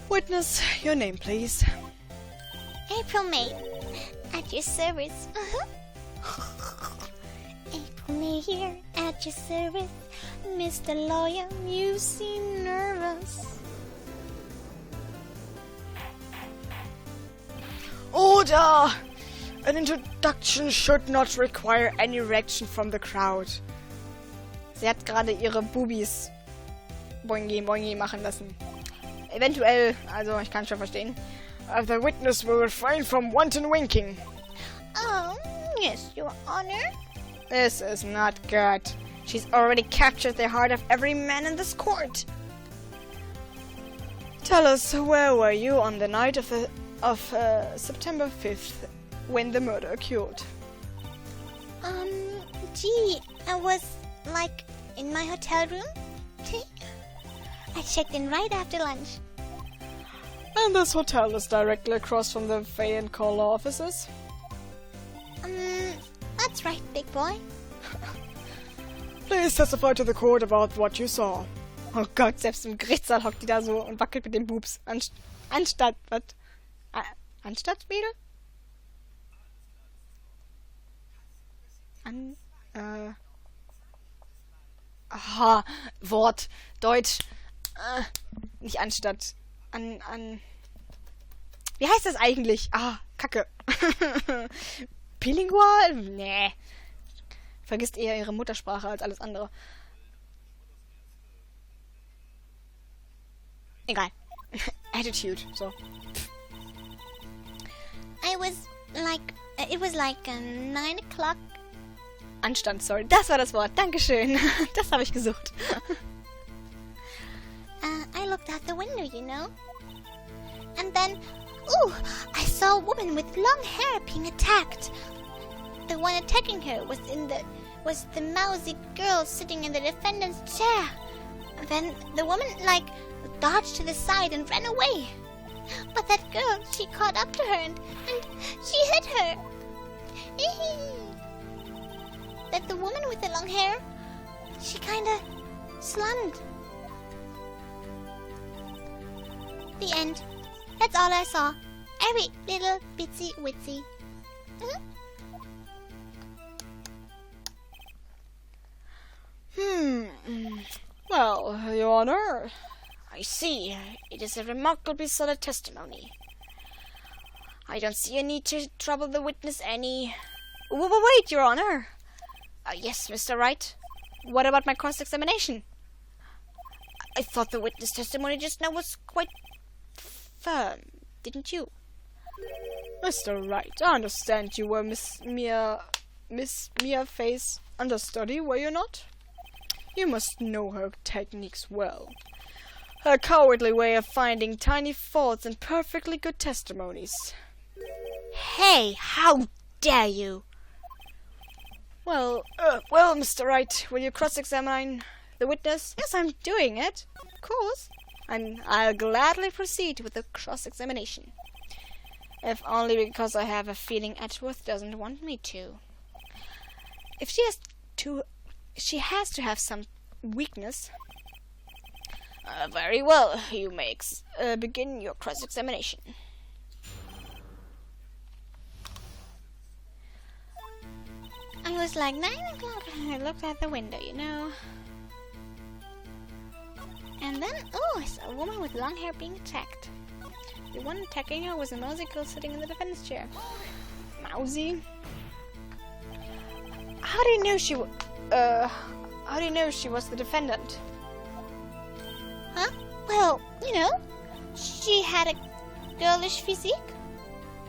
Witness, your name, please. April May, at your service. April May here, at your service. Mr. Lawyer, you seem nervous. Order! An introduction should not require any reaction from the crowd. Sie hat gerade ihre Bubis boingi boingi machen lassen. Eventuell, also ich kann schon verstehen. The witness will refrain from wanton winking. Oh, yes, Your Honor. This is not good. She's already captured the heart of every man in this court. Tell us, where were you on the night of September 5th, when the murder occurred? Gee, I was, like, in my hotel room. I checked in right after lunch. And this hotel is directly across from the Fay and Call law offices? That's right, big boy. Please testify to the court about what you saw. Oh Gott, selbst im Gerichtssaal hockt die da so und wackelt mit dem Bubs. Anstatt, was? Anstatt, Mädel? Aha, Wort, Deutsch. Nicht anstatt. Wie heißt das eigentlich? Ah, Kacke. Bilingual? Nee. Vergisst eher ihre Muttersprache als alles andere. Egal. Attitude, so. It was like 9 o'clock. Anstand, sorry. Das war das Wort. Dankeschön. Das habe ich gesucht. I looked out the window, you know. And then, I saw a woman with long hair being attacked. The one attacking her was the mousy girl sitting in the defendant's chair. And then the woman, dodged to the side and ran away. But that girl, she caught up to her and she hit her. That the woman with the long hair, she kinda slumped. The end. That's all I saw. Every little bitsy witsy. Well, Your Honor, I see. It is a remarkably solid testimony. I don't see a need to trouble the witness any... Wait, Your Honor. Yes, Mr. Wright. What about my cross-examination? I thought the witness testimony just now was quite firm, didn't you? Mr. Wright, I understand you were Miss Mia Faye's understudy, were you not? You must know her techniques well. Her cowardly way of finding tiny faults in perfectly good testimonies. Hey, how dare you! Well, Mr. Wright, will you cross-examine the witness? Yes, I'm doing it. Of course. I'll gladly proceed with the cross-examination. If only because I have a feeling Edgeworth doesn't want me to. If she has to have some weakness. Very well, you may begin your cross-examination. I was like 9 o'clock and I looked out the window, you know. And then, I saw a woman with long hair being attacked. The one attacking her was a mousy girl sitting in the defendant's chair. Mousy? How do you know she was the defendant? Huh? Well, you know, she had a girlish physique.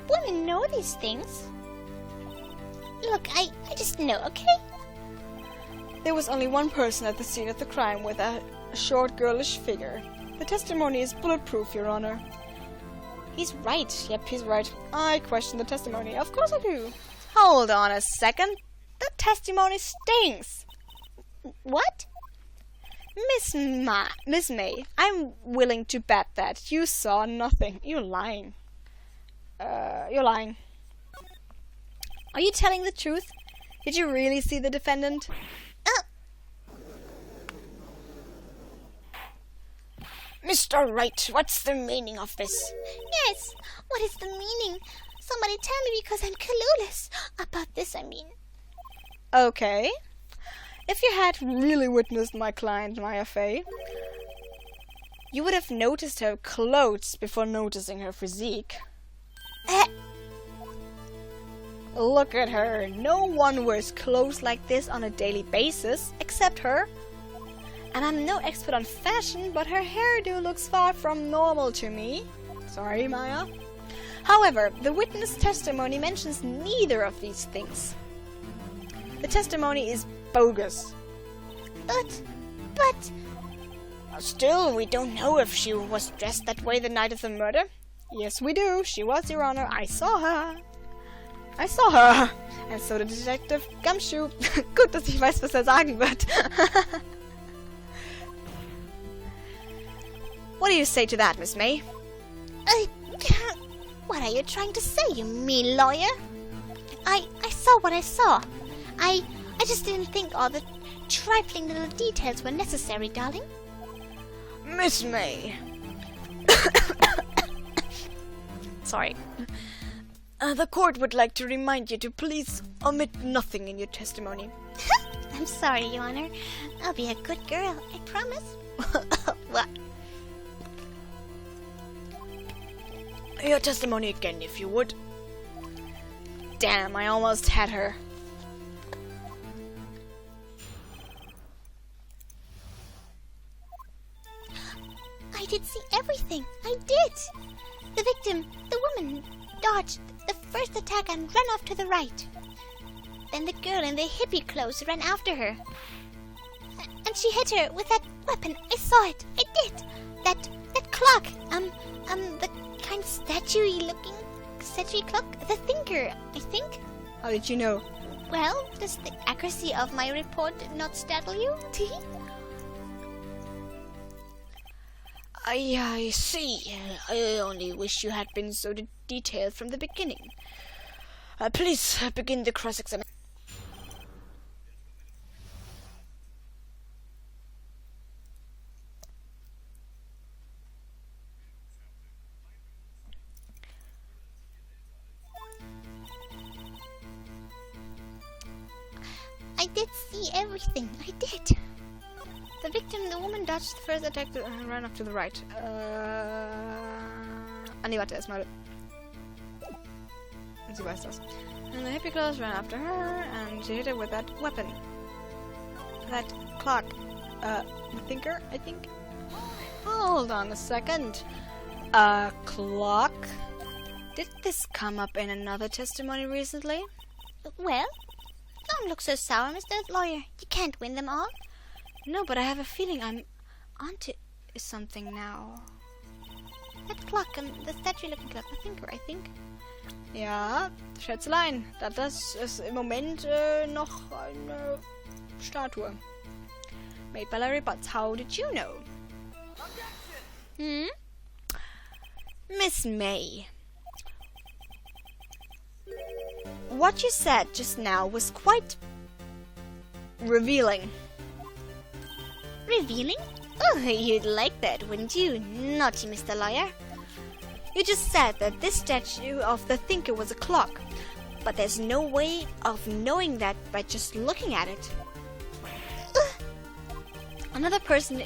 Women know these things. Look, I just know, okay? There was only one person at the scene of the crime with a short, girlish figure. The testimony is bulletproof, Your Honor. He's right. Yep, he's right. I question the testimony. Of course I do. Hold on a second. The testimony stinks. What? Miss May, I'm willing to bet that you saw nothing. You're lying. You're lying. Are you telling the truth? Did you really see the defendant? Mr. Wright, what's the meaning of this? Yes, what is the meaning? Somebody tell me because I'm clueless about this, I mean. Okay. If you had really witnessed my client, Maya Faye, you would have noticed her clothes before noticing her physique. Look at her. No one wears clothes like this on a daily basis, except her. And I'm no expert on fashion, but her hairdo looks far from normal to me. Sorry, Maya. However, the witness testimony mentions neither of these things. The testimony is bogus. But... Still, we don't know if she was dressed that way the night of the murder. Yes, we do. She was, Your Honor. I saw her. And so did Detective Gumshoe. Gut, dass ich weiß, was sagen wird. What do you say to that, Miss May? What are you trying to say, you mean lawyer? I saw what I saw. I just didn't think all the trifling little details were necessary, darling. Miss May. Sorry. The court would like to remind you to please omit nothing in your testimony. I'm sorry, Your Honor. I'll be a good girl, I promise. What? Your testimony again, if you would. Damn, I almost had her. I did see everything. I did. The victim, the woman, dodged the first attack and ran off to the right. Then the girl in the hippie clothes ran after her. And she hit her with that weapon. I saw it. I did. That clock. The kind of statue-y clock. The thinker, I think. How did you know? Well, does the accuracy of my report not startle you? I see. I only wish you had been so detailed from the beginning. Please begin the cross-examination. I did see everything. I did. The victim, the woman, dodged the first attack And ran off to the right. Nee, warte, erstmal. Sie weiß das. And the hippie girls ran after her, and she hit her with that weapon. That clock. The thinker, I think? Hold on a second. A clock? Did this come up in another testimony recently? Well, don't look so sour, Mr. Lawyer. You can't win them all. No, but I have a feeling I'm onto something now. That clock, the statue-looking clock, the thinker, I think. Ja, Schätzelein, das ist im Moment noch eine Statue. Made by Larry Butts. How did you know? Miss May. What you said just now was quite revealing. Revealing? Oh, you'd like that, wouldn't you? Naughty Mr. Lawyer. You just said that this statue of the thinker was a clock, but there's no way of knowing that by just looking at it. Another person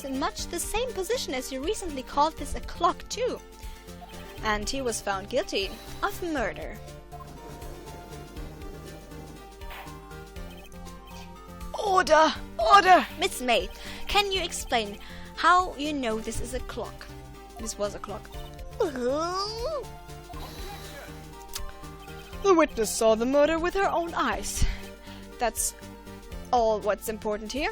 in much the same position as you recently called this a clock too. And he was found guilty of murder. Order! Order! Miss May, can you explain how you know this is a clock? This was a clock. The witness saw the murder with her own eyes. That's all what's important here.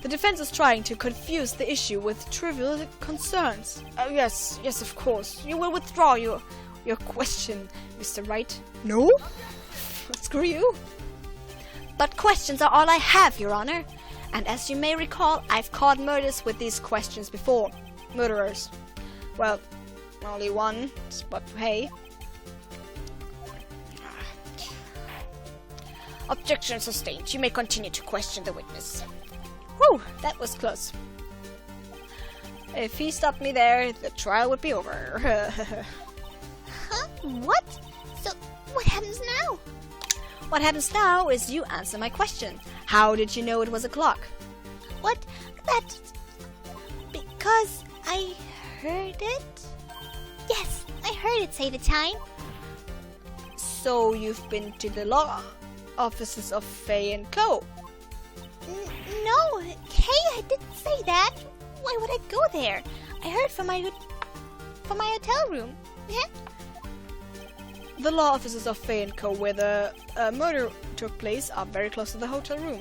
The defense is trying to confuse the issue with trivial concerns. Yes, of course. You will withdraw your question, Mr. Wright. No? Screw you. But questions are all I have, Your Honor. And as you may recall, I've caught murders with these questions before. Murderers. Well, only one, but hey. Objection sustained. You may continue to question the witness. Whew, that was close. If he stopped me there, the trial would be over. Huh? What? So, what happens now? What happens now is you answer my question. How did you know it was a clock? What? Because I heard it? Yes, I heard it say the time. So you've been to the law offices of Fay & Co. No, hey, I didn't say that. Why would I go there? I heard from my hotel room. Yeah? The law offices of Fay & Co. where the murder took place are very close to the hotel room.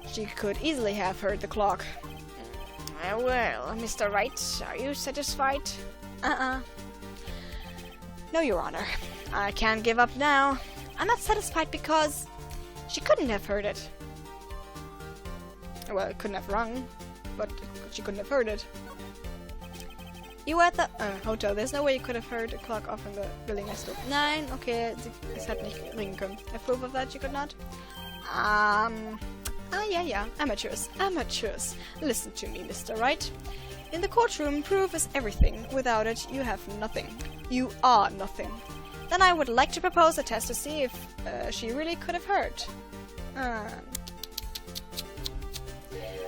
She could easily have heard the clock. Well, Mr. Wright, are you satisfied? No, Your Honor. I can't give up now. I'm not satisfied because she couldn't have heard it. Well, it couldn't have rung, but she couldn't have heard it. You were at the hotel. There's no way you could have heard a clock off in the building next door. Es hat nicht ringen können. Approve of that, you could not? Ah, yeah. Amateurs. Listen to me, Mr. Wright. In the courtroom, proof is everything. Without it, you have nothing. You are nothing. Then I would like to propose a test to see if she really could have heard.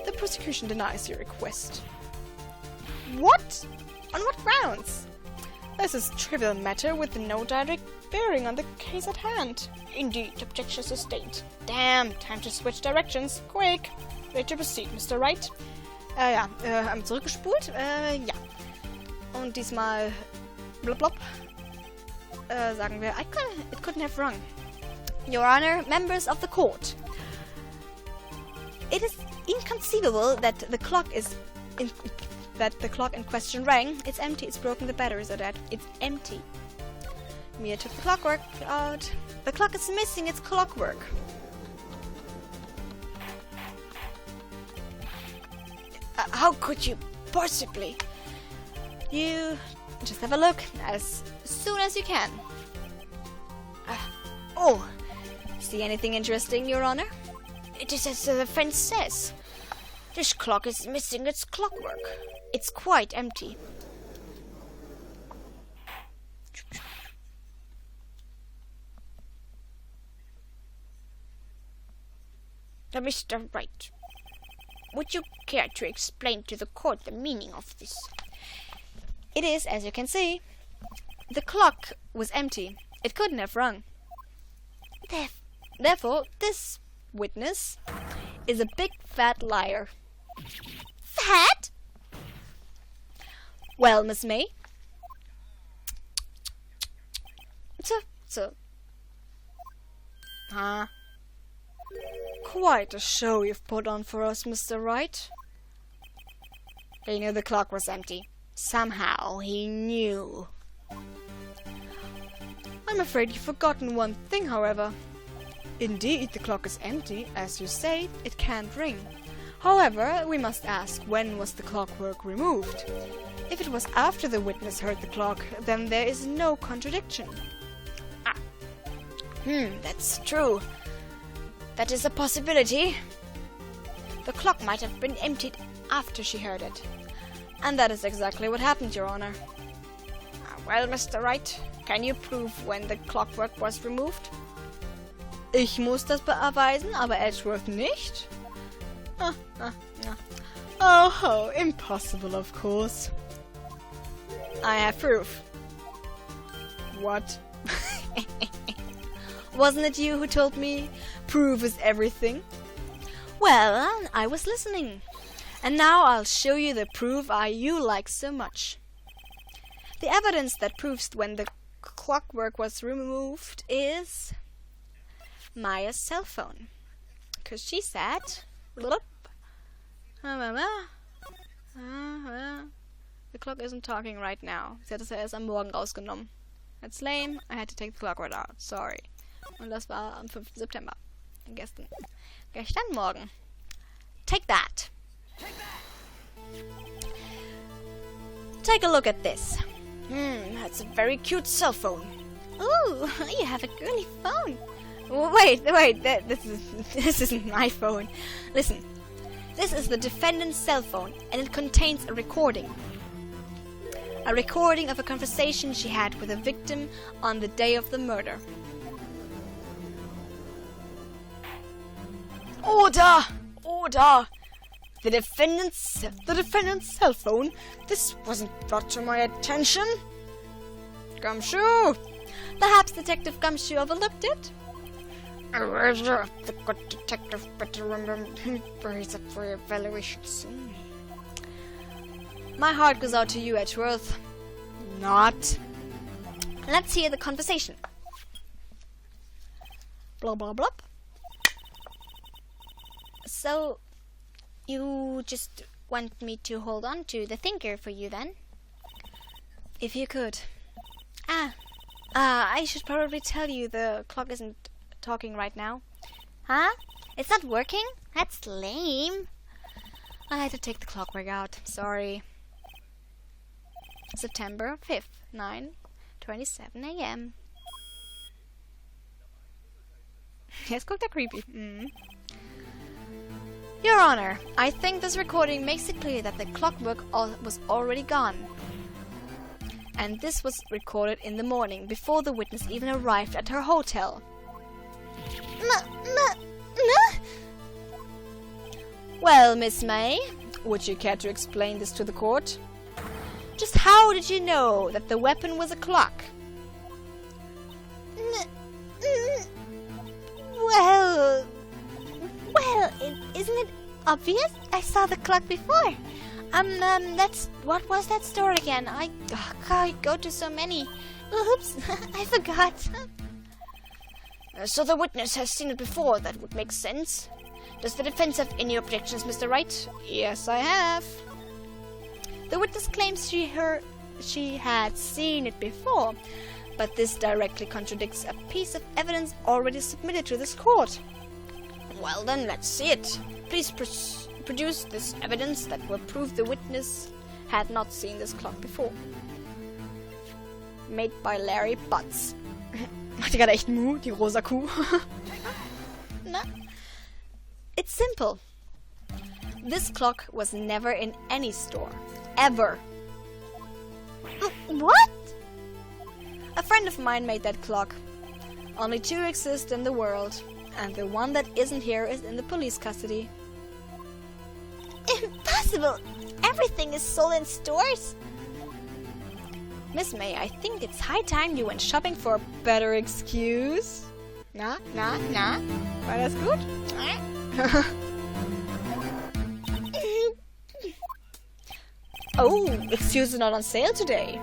The prosecution denies your request. What? On what grounds? This is a trivial matter with no direct bearing on the case at hand. Indeed, objection sustained. Damn, time to switch directions. Quick. Ready to proceed, Mr. Wright. Haben zurückgespult? Ja. Und diesmal blub. Sagen wir, it couldn't have rung. Your Honor, members of the court. It is inconceivable that the clock in question rang. It's empty. It's broken. The batteries are dead. It's empty. Mia took the clockwork out. The clock is missing its clockwork. How could you possibly? You just have a look as soon as you can. See anything interesting, Your Honor? It is as the defense says. This clock is missing its clockwork. It's quite empty. Mr. Wright, would you care to explain to the court the meaning of this? It is, as you can see, the clock was empty. It couldn't have rung. Therefore, this witness is a big fat liar. Fat? Well, Miss May. Quite a show you've put on for us, Mr. Wright. He knew the clock was empty. Somehow he knew. I'm afraid you've forgotten one thing, however. Indeed, the clock is empty. As you say, it can't ring. However, we must ask, when was the clockwork removed? If it was after the witness heard the clock, then there is no contradiction. That's true. That is a possibility. The clock might have been emptied after she heard it. And that is exactly what happened, Your Honor. Well, Mr. Wright, can you prove when the clockwork was removed? Ich muss das beweisen, aber Edgeworth nicht? Oh, impossible, of course. I have proof. What? Wasn't it you who told me proof is everything? Well, I was listening. And now I'll show you the proof you like so much. The evidence that proves when the clockwork was removed is Maya's cell phone. Because she said, the clock isn't talking right now. Sie hat es ja erst am Morgen rausgenommen. That's lame. I had to take the clockwork out. Sorry. Und das war am 5. September. Gestern Morgen. Take that. Take a look at this. That's a very cute cell phone. Ooh, you have a girly phone. Wait, this isn't my phone. Listen, this is the defendant's cell phone, and it contains a recording. A recording of a conversation she had with a victim on the day of the murder. Order! The defendant's cell phone. This wasn't brought to my attention. Gumshoe! Perhaps Detective Gumshoe overlooked it? The good detective better remember he brings up for evaluation soon. My heart goes out to you, Edgeworth. Not. Let's hear the conversation. Blah blah blah. So, you just want me to hold on to the thinker for you then? If you could. I should probably tell you the clock isn't talking right now. Huh? It's not working? That's lame. I had to take the clockwork out. Sorry. September 5th, 9:27 a.m. Jetzt guckt er creepy. Your Honor, I think this recording makes it clear that the clockwork was already gone. And this was recorded in the morning, before the witness even arrived at her hotel. Well, Miss May, would you care to explain this to the court? Just how did you know that the weapon was a clock? Well, isn't it obvious? I saw the clock before. What was that store again? I go to so many. Oops, I forgot. So the witness has seen it before. That would make sense. Does the defense have any objections, Mr. Wright? Yes, I have. The witness claims she had seen it before, but this directly contradicts a piece of evidence already submitted to this court. Well then, let's see it. Please produce this evidence that will prove the witness had not seen this clock before. Made by Larry Butts. Macht die gerade echt Mu, die rosa Kuh? Na? It's simple. This clock was never in any store. Ever. What? A friend of mine made that clock. Only 2 exist in the world, and the one that isn't here is in the police custody. Impossible! Everything is sold in stores. Miss May, I think it's high time you went shopping for a better excuse. Na? War das gut? Oh, excuse is not on sale today.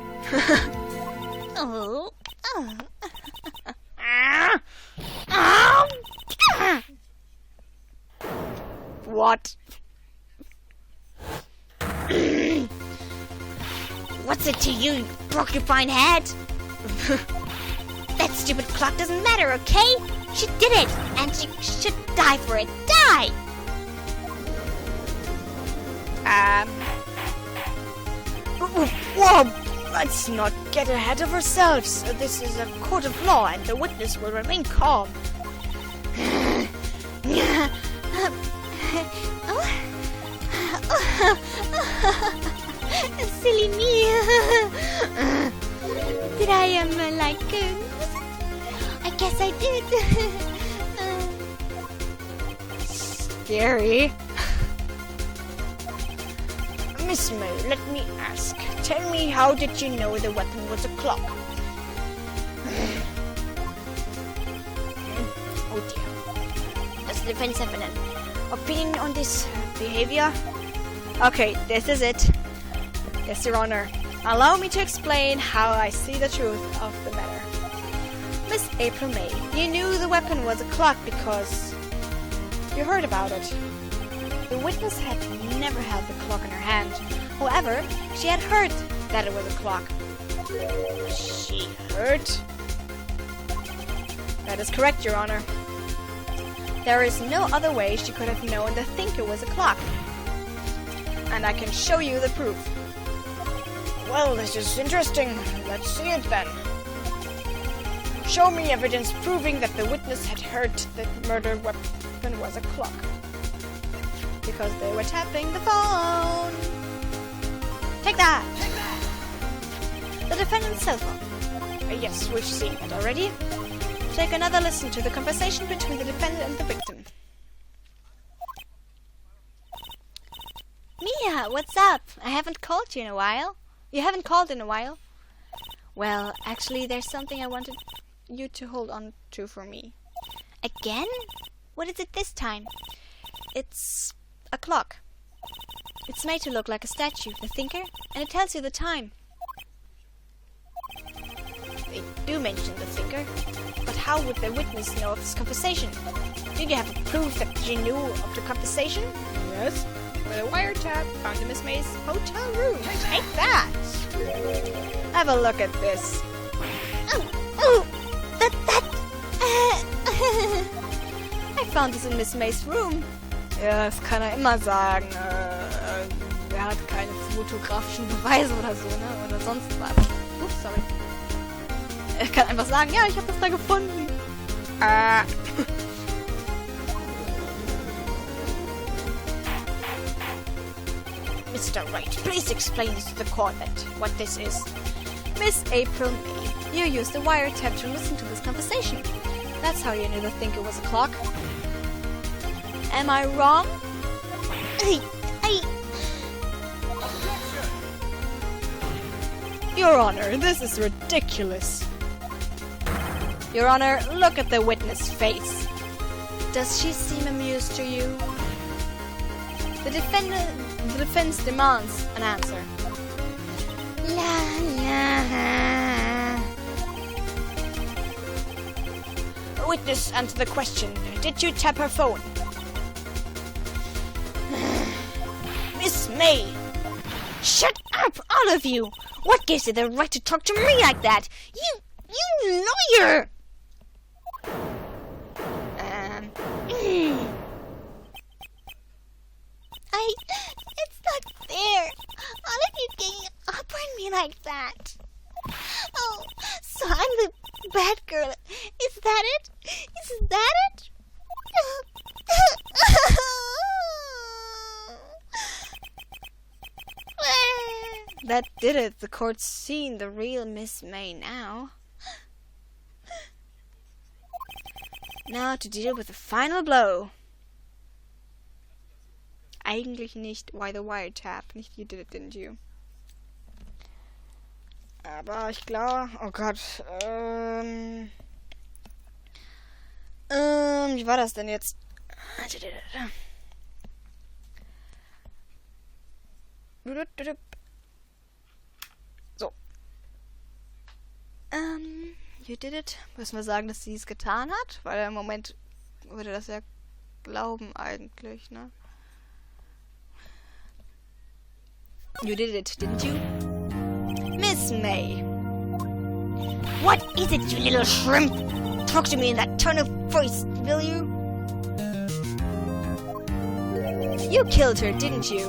What? What's it to you, you porcupine head? That stupid clock doesn't matter, okay? She did it, and she should die for it. Die! Whoa! Let's not get ahead of ourselves. This is a court of law, and the witness will remain calm. Silly me. Did I I guess I did. Scary. Miss May, let me ask. Tell me, how did you know the weapon was a clock? Oh dear. Does the defense have an opinion on this behavior? Okay, this is it. Yes, Your Honor. Allow me to explain how I see the truth of the matter. Miss April May, you knew the weapon was a clock because you heard about it. The witness had never held the clock in her hand. However, she had heard that it was a clock. She heard? That is correct, Your Honor. There is no other way she could have known the thinker was a clock. And I can show you the proof. Well, this is interesting. Let's see it then. Show me evidence proving that the witness had heard the murder weapon was a clock. Because they were tapping the phone. Take that! The defendant's cell phone. Yes, we've seen it already. Take another listen to the conversation between the defendant and the victim. Mia, what's up? I haven't called you in a while. You haven't called in a while? Well, actually, there's something I wanted you to hold on to for me. Again? What is it this time? It's a clock. It's made to look like a statue, the thinker, and it tells you the time. They do mention the thinker, but how would the witness know of this conversation? Do you have proof that she knew of the conversation? Yes. With a wiretap found in Miss May's hotel room. Take that! Have a look at this. I found this in Miss Mays room. Ja, das kann er immer sagen. Er hat keine fotografischen Beweise oder so, ne? Oder sonst was. Ups, sorry. Er kann einfach sagen, ja, ich habe das da gefunden. Mr. Wright, please explain this to the corvette, what this is. Miss April May, you used the wiretap to listen to this conversation. That's how you knew to think it was a clock. Am I wrong? Your Honor, this is ridiculous. Your Honor, look at the witness' face. Does she seem amused to you? The defense demands an answer. La la. Witness, answer the question. Did you tap her phone? Miss May! Shut up, all of you! What gives you the right to talk to me like that? You lawyer! It's not fair. All of you ganging up on me like that. Oh, so I'm the bad girl. Is that it? Is that it? That did it. The court's seen the real Miss May now. Now to deal with the final blow. Eigentlich nicht. Why the wiretap? Nicht you did it, didn't you? Aber ich glaube... Oh Gott. Wie war das denn jetzt? So. You did it. Müssen wir sagen, dass sie es getan hat? Weil im Moment würde das ja glauben eigentlich, ne? You did it, didn't you? Miss May. What is it, you little shrimp? Talk to me in that tone of voice, will you? You killed her, didn't you?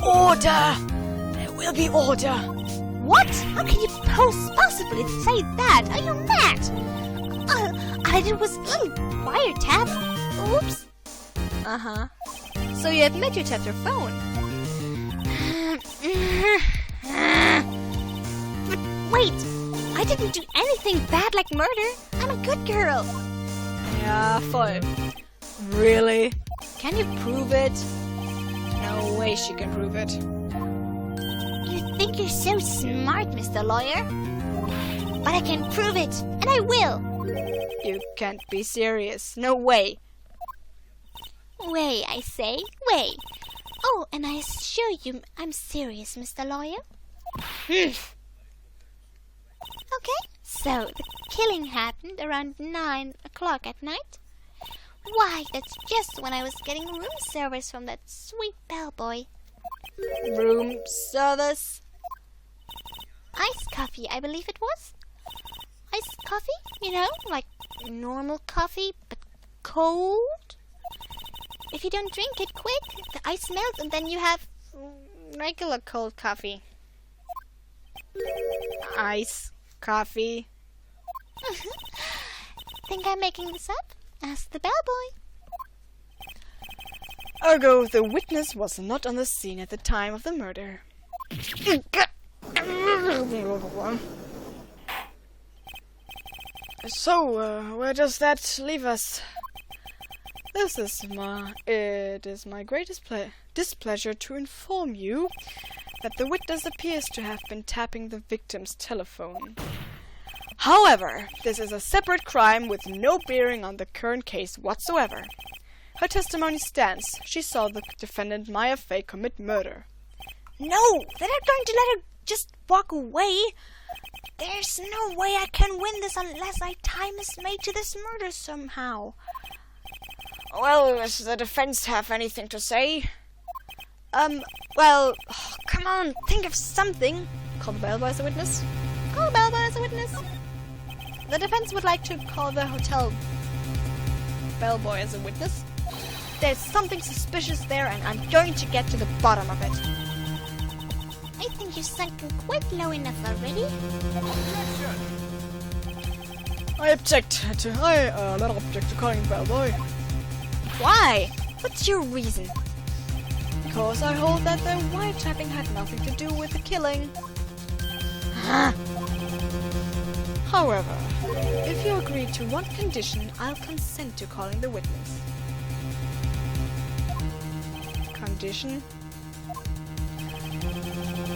Order! There will be order! What? How can you possibly say that? Are you mad? All I did was a little wiretap. Oops. Uh-huh. So you admit you tapped your phone? But wait, I didn't do anything bad like murder. I'm a good girl. Ja, voll. Really? Can you prove it? No way she can prove it. You think you're so smart, Mr. Lawyer? But I can prove it, and I will. You can't be serious. No way. Way, I say. Way. Oh, and I assure you I'm serious, Mr. Lawyer. Okay, so the killing happened around 9 o'clock at night. Why, that's just when I was getting room service from that sweet bellboy. Room service? Iced coffee, I believe it was. Iced coffee, you know, like normal coffee, but cold. If you don't drink it quick, the ice melts and then you have regular cold coffee. Ice coffee. Think I'm making this up? Ask the bellboy. Ergo, the witness was not on the scene at the time of the murder. So, where does that leave us? It is my greatest displeasure to inform you that the witness appears to have been tapping the victim's telephone. However, this is a separate crime with no bearing on the current case whatsoever. Her testimony stands. She saw the defendant Maya Fey commit murder. No! They're not going to let her just walk away! There's no way I can win this unless I tie Miss May to this murder somehow. Well, does the defense have anything to say? Well, come on, think of something. Call the bellboy as a witness? Call the bellboy as a witness? The defense would like to call the hotel bellboy as a witness. There's something suspicious there, and I'm going to get to the bottom of it. I think you're sunken quite low enough already. I object to calling the bellboy. Why? What's your reason? Because I hold that the wiretapping had nothing to do with the killing. However, if you agree to one condition, I'll consent to calling the witness. Condition?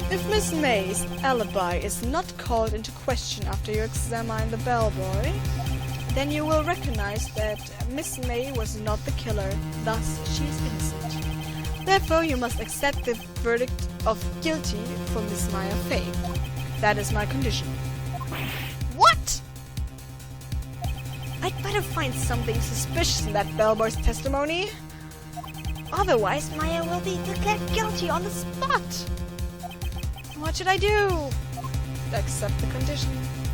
If Miss May's alibi is not called into question after you examine the bellboy, then you will recognize that Miss May was not the killer, thus she is innocent. Therefore, you must accept the verdict of guilty for Miss Maya Fey. That is my condition. What? I'd better find something suspicious in that bellboy's testimony. Otherwise, Maya will be declared guilty on the spot. What should I do? Accept the condition.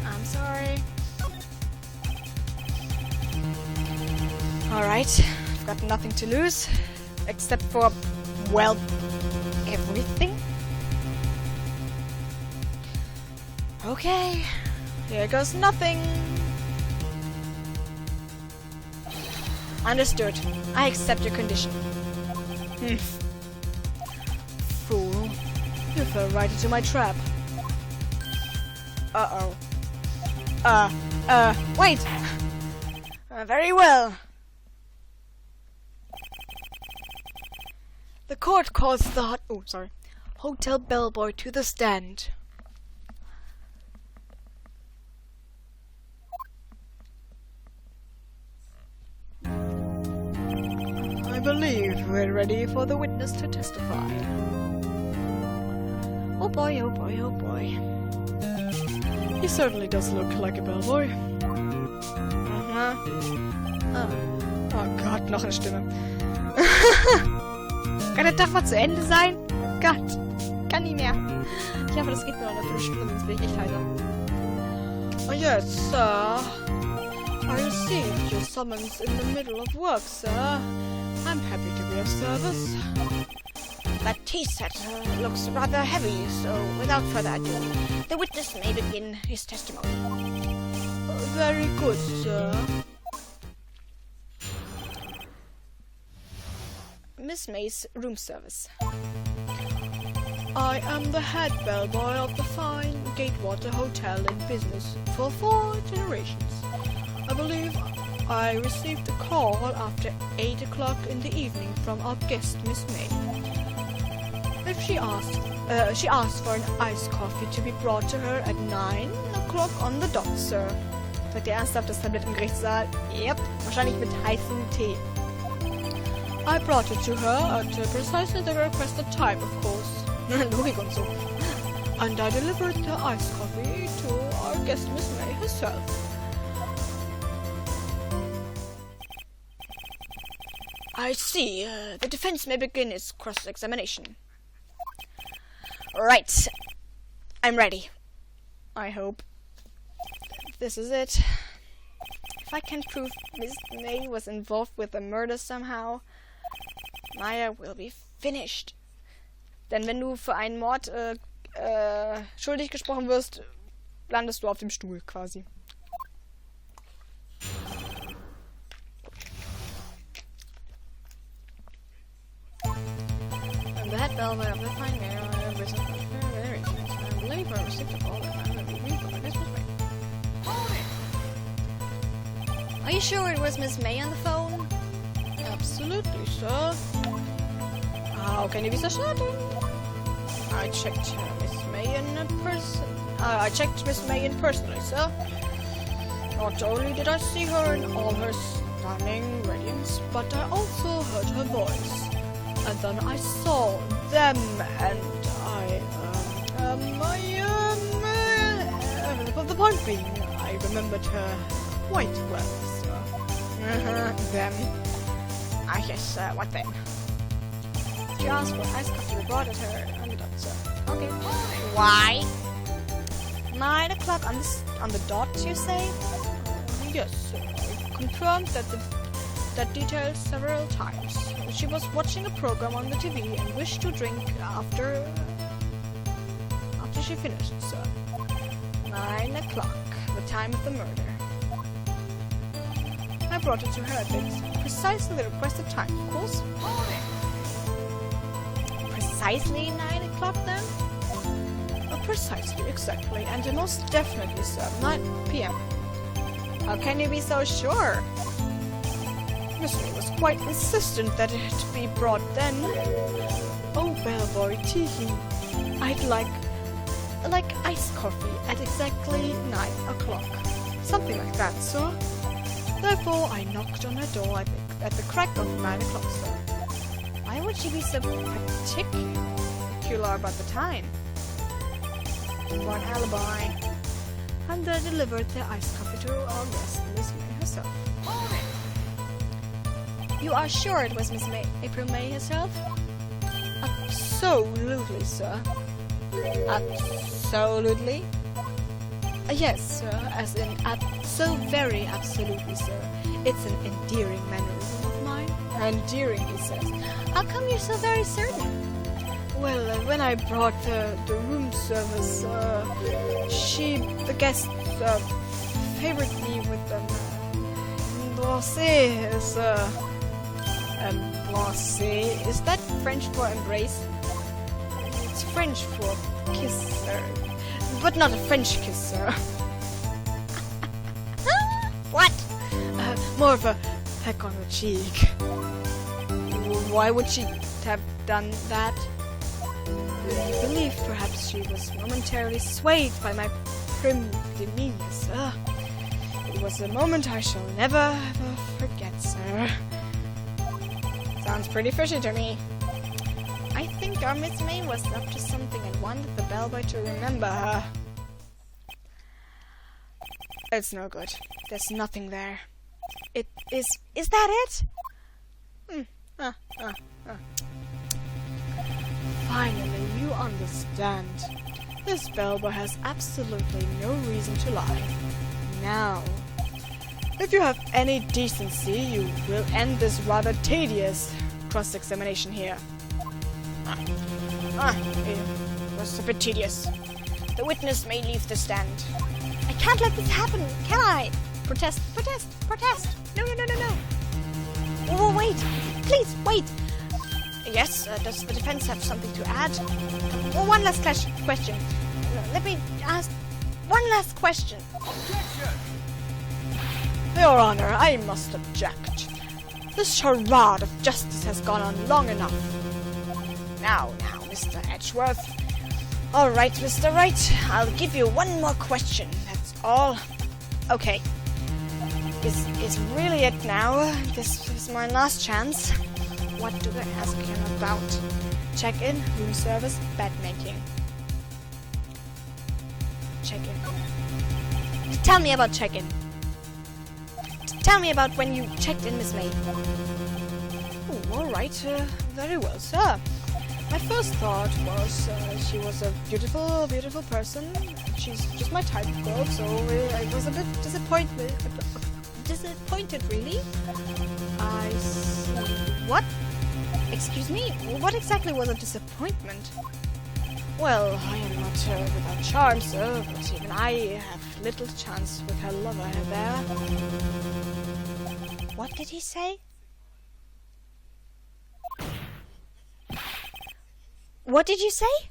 I'm sorry. Alright, I've got nothing to lose. Except for, well, everything. Okay, here goes nothing. Understood. I accept your condition. Fool. You fell right into my trap. Uh-oh. Wait! Very well. The court calls the hotel bellboy to the stand. I believe we're ready for the witness to testify. Oh boy, oh boy, oh boy. He certainly does look like a bellboy. Oh Gott, noch eine Stimme. Kann der Tag mal zu Ende sein? Oh Gott, kann nicht mehr. Ich hoffe, das geht nur eine Viertelstunde, sonst bin ich echt heiter. Oh yes, sir. I received your summons in the middle of work, sir. I'm happy to be of service. That tea set looks rather heavy, so without further ado, the witness may begin his testimony. Very good, sir. Miss May's room service. I am the head bellboy of the fine Gatewater Hotel in business for 4 generations. I believe I received a call after 8 o'clock in the evening from our guest, Miss May. She asked for an iced coffee to be brought to her at 9 o'clock on the dot, sir. Sagt ihr ernsthaft das Tablett im Gerichtssaal? Yep, wahrscheinlich mit heißem Tee. I brought it to her at precisely the requested time, of course. Logik und so. And I delivered the iced coffee to our guest, Miss May herself. I see. The defense may begin its cross-examination. Right. I'm ready. I hope. This is it. If I can prove Miss May was involved with the murder somehow, Maya will be finished. Denn wenn du für einen Mord schuldig gesprochen wirst, landest du auf dem Stuhl quasi. And that bellboy of the fine man, I believe I received a call that I'm going to be reading from this was Are you sure it was Miss May on the phone? Absolutely, sir. How can you be so certain? I checked Miss May in personally, sir. Not only did I see her in all her stunning radiance, but I also heard her voice. And then I saw them, and the point being, I remembered her quite well, sir. Them. Ah, yes, what then? She asked for ice coffee to be brought at her on the dot, sir. Okay. Why? 9 o'clock on the dot, you say? Yes, sir. I confirmed that detail several times. She was watching a program on the TV and wished to drink after she finished, sir. 9 o'clock, the time of the murder. I I brought it to her at precisely the requested time, of course. Precisely 9 o'clock then? Precisely, exactly, and most definitely, sir, 9 p.m. How can you be so sure? Miss May was quite insistent that it be brought then. Oh, bellboy, teehee. I'd like iced coffee at exactly 9 o'clock. Something like that, sir. Therefore, I knocked on her door at the crack of 9 o'clock, sir. Why would she be so particular about the time? For an alibi. And I delivered the iced coffee to our guest, Miss May herself. You are sure it was Miss May, April May herself? Absolutely, sir. Absolutely? Yes, sir, as in so very absolutely, sir. It's an endearing mannerism of mine. Endearing, he says. How come you're so very certain? Well, when I brought the room service, the guest, favored me with an blasé, sir. Blasé, is that French for embrace? It's French for kiss, sir. But not a French kiss, sir. What? More of a peck on the cheek. Why would she have done that? I believe perhaps she was momentarily swayed by my prim demeanor, sir. It was a moment I shall never, ever forget, sir. Sounds pretty fishy to me. I think our Miss May was up to something and wanted the bellboy to remember her. It's no good. There's nothing there. It is... Is that it? Finally, you understand. This bellboy has absolutely no reason to lie. Now, if you have any decency, you will end this rather tedious cross-examination here. It was a bit tedious. The witness may leave the stand. I can't let this happen, can I? Protest. No. Oh, wait. Please, wait. Yes, does the defense have something to add? Oh, one last question. Let me ask one last question. Objection! Your Honor, I must object. This charade of justice has gone on long enough. Now, Mr. Edgeworth. All right, Mr. Wright, I'll give you one more question, that's all. Okay. Is really it now? This is my last chance. What do I ask him about? Check-in, room service, bed making. Check-in. Tell me about check-in. Tell me about when you checked in, Miss May. Oh, all right. Very well, sir. My first thought was she was a beautiful, beautiful person. She's just my type of girl, so I was a bit disappointed. Disappointed, really? I see. What? Excuse me? What exactly was a disappointment? Well, I am not without charm, sir, but even I have little chance with her lover there. What did he say? What did you say?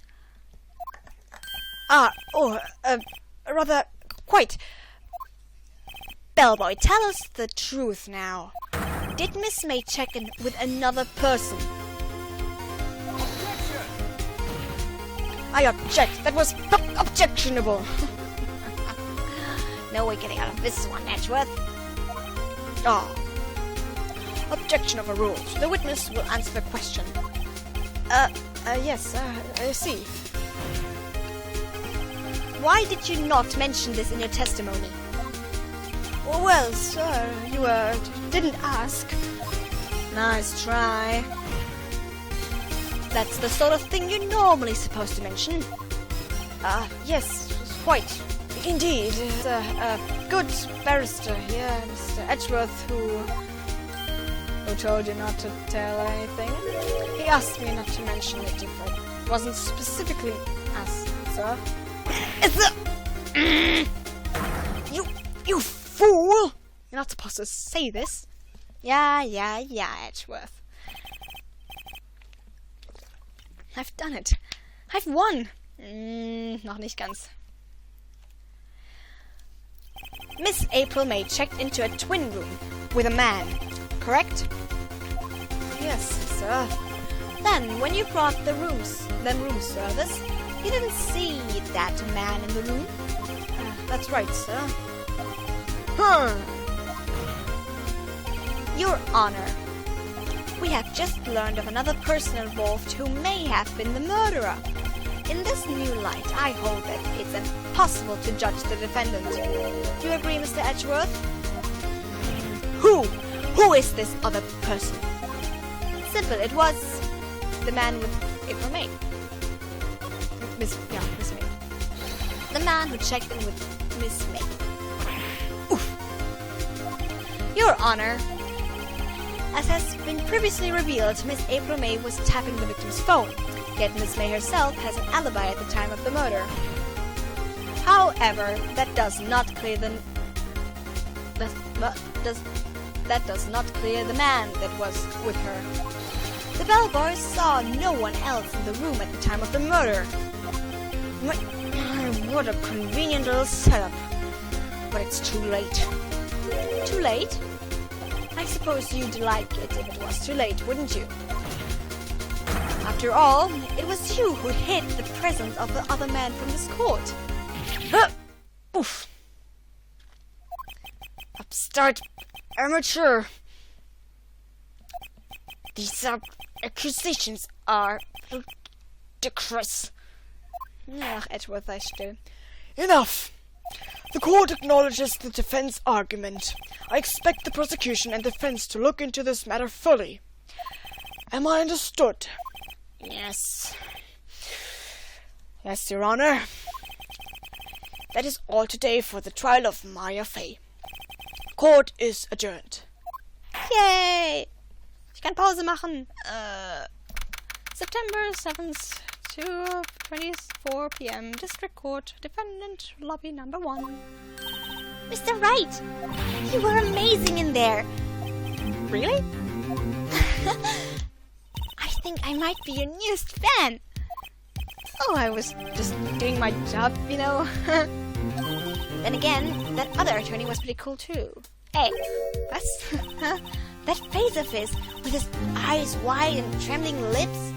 Rather, quite. Bellboy, tell us the truth now. Did Miss May check in with another person? Objection! I object. That was objectionable. No way getting out of this one, Edgeworth. Objection overruled. The witness will answer the question. Yes, I see. Why did you not mention this in your testimony? Well, sir, you didn't ask. Nice try. That's the sort of thing you're normally supposed to mention. Yes, quite. Indeed. A good barrister here, Mr. Edgeworth, who told you not to tell anything. He asked me not to mention it if I wasn't specifically asked, sir. It's You fool! You're not supposed to say this. Yeah, Edgeworth. I've done it. I've won. Noch nicht ganz. Miss April May checked into a twin room with a man, correct? Yes, sir. Then, when you brought the room service, you didn't see that man in the room? That's right, sir. Your Honor, we have just learned of another person involved who may have been the murderer. In this new light, I hold that it's impossible to judge the defendant. Do you agree, Mr. Edgeworth? Who is this other person? Simple, it was the man with April May. Miss May. The man who checked in with Miss May. Oof. Your Honor, as has been previously revealed, Miss April May was tapping the victim's phone, yet Miss May herself has an alibi at the time of the murder. However, that does not clear the man that was with her. The bellboy saw no one else in the room at the time of the murder. What a convenient little setup. But it's too late. Too late? I suppose you'd like it if it was too late, wouldn't you? After all, it was you who hid the presence of the other man from this court. Oof. Upstart amateur. These accusations are ludicrous. Ach, Edgeworth, sei still. Enough! The court acknowledges the defense argument. I expect the prosecution and defense to look into this matter fully. Am I understood? Yes. Yes, Your Honor. That is all today for the trial of Maya Fey. Court is adjourned. Yay! Ich kann Pause machen. September 7th to 24 p.m. District Court, Defendant Lobby number 1. Mr. Wright, you were amazing in there. Really? I think I might be your newest fan. Oh, I was just doing my job, you know. Then again, that other attorney was pretty cool too. Hey, what? That face of his, with his eyes wide and trembling lips,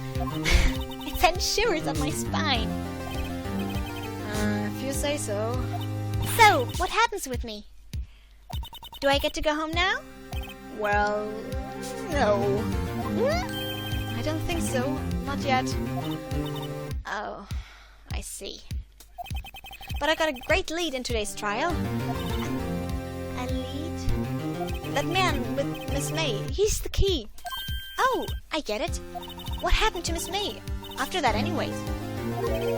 it sent shivers up my spine. If you say so. So, what happens with me? Do I get to go home now? Well, no. I don't think so. Not yet. Oh, I see. But I got a great lead in today's trial. A lead? That man with Miss May, he's the key. Oh, I get it. What happened to Miss May? After that anyways.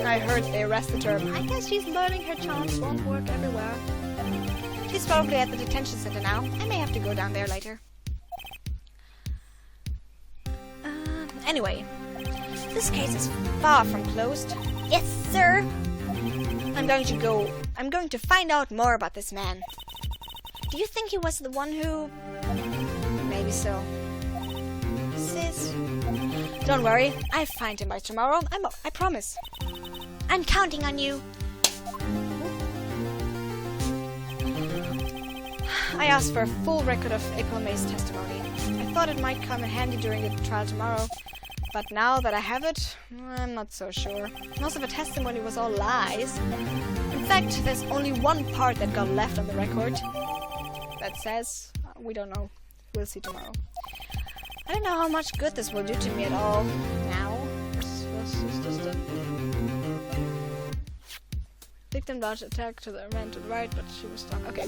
I heard they arrested her. I guess she's learning her charms won't work everywhere. She's probably at the detention center now. I may have to go down there later. Anyway, this case is far from closed. Yes, sir. I'm going to find out more about this man. Do you think he was the one who... Maybe so. Sis. Don't worry, I'll find him by tomorrow. I promise. I'm counting on you. I asked for a full record of April May's testimony. I thought it might come in handy during the trial tomorrow. But now that I have it, I'm not so sure. Most of her testimony was all lies. In fact, there's only one part that got left on the record. That says, we don't know. We'll see tomorrow. I don't know how much good this will do to me at all. Now. Victim dodged attack to the man to the right, but she was stuck. Okay.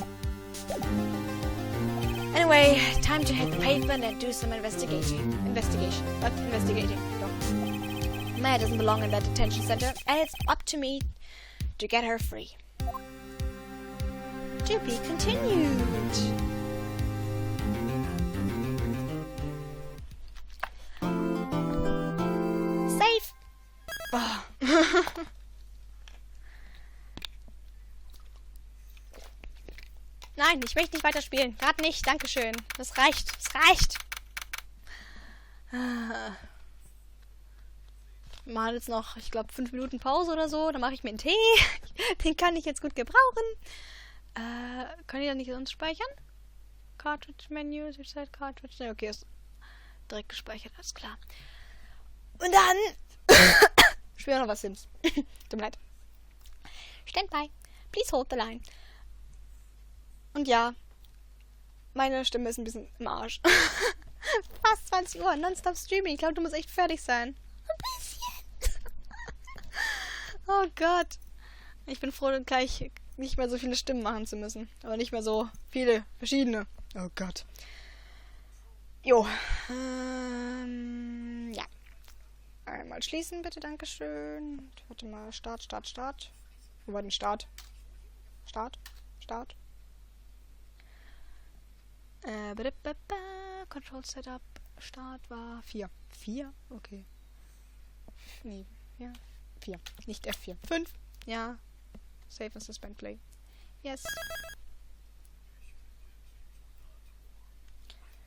Anyway, time to hit the pavement and do some investigating. No. Maya doesn't belong in that detention center, and it's up to me to get her free. To be continued. Safe. Oh. Now I Nein, ich möchte nicht weiterspielen. Gerade nicht. Dankeschön. Das reicht. Das reicht. Wir machen jetzt noch, ich glaube, 5 Minuten Pause oder so. Dann mache ich mir einen Tee. Den kann ich jetzt gut gebrauchen. Kann ich da nicht sonst speichern? Cartridge Menü, Switch Cartridge. Ne, okay, ist direkt gespeichert. Alles klar. Und dann spielen wir noch was Sims. Tut mir leid. Stand by. Please hold the line. Und ja, meine Stimme ist ein bisschen im Arsch. Fast 20 Uhr, nonstop Streaming. Ich glaube, du musst echt fertig sein. Ein bisschen. Oh Gott. Ich bin froh, gleich nicht mehr so viele Stimmen machen zu müssen. Aber nicht mehr so viele verschiedene. Oh Gott. Jo. Ja. Einmal schließen, bitte, dankeschön. Warte mal, Start. Wo war denn Start? Start. Control Setup. Start war 4. 4? Okay. Nee, ja. 4. Nicht F4. 5. Ja. Save and Suspend Play. Yes.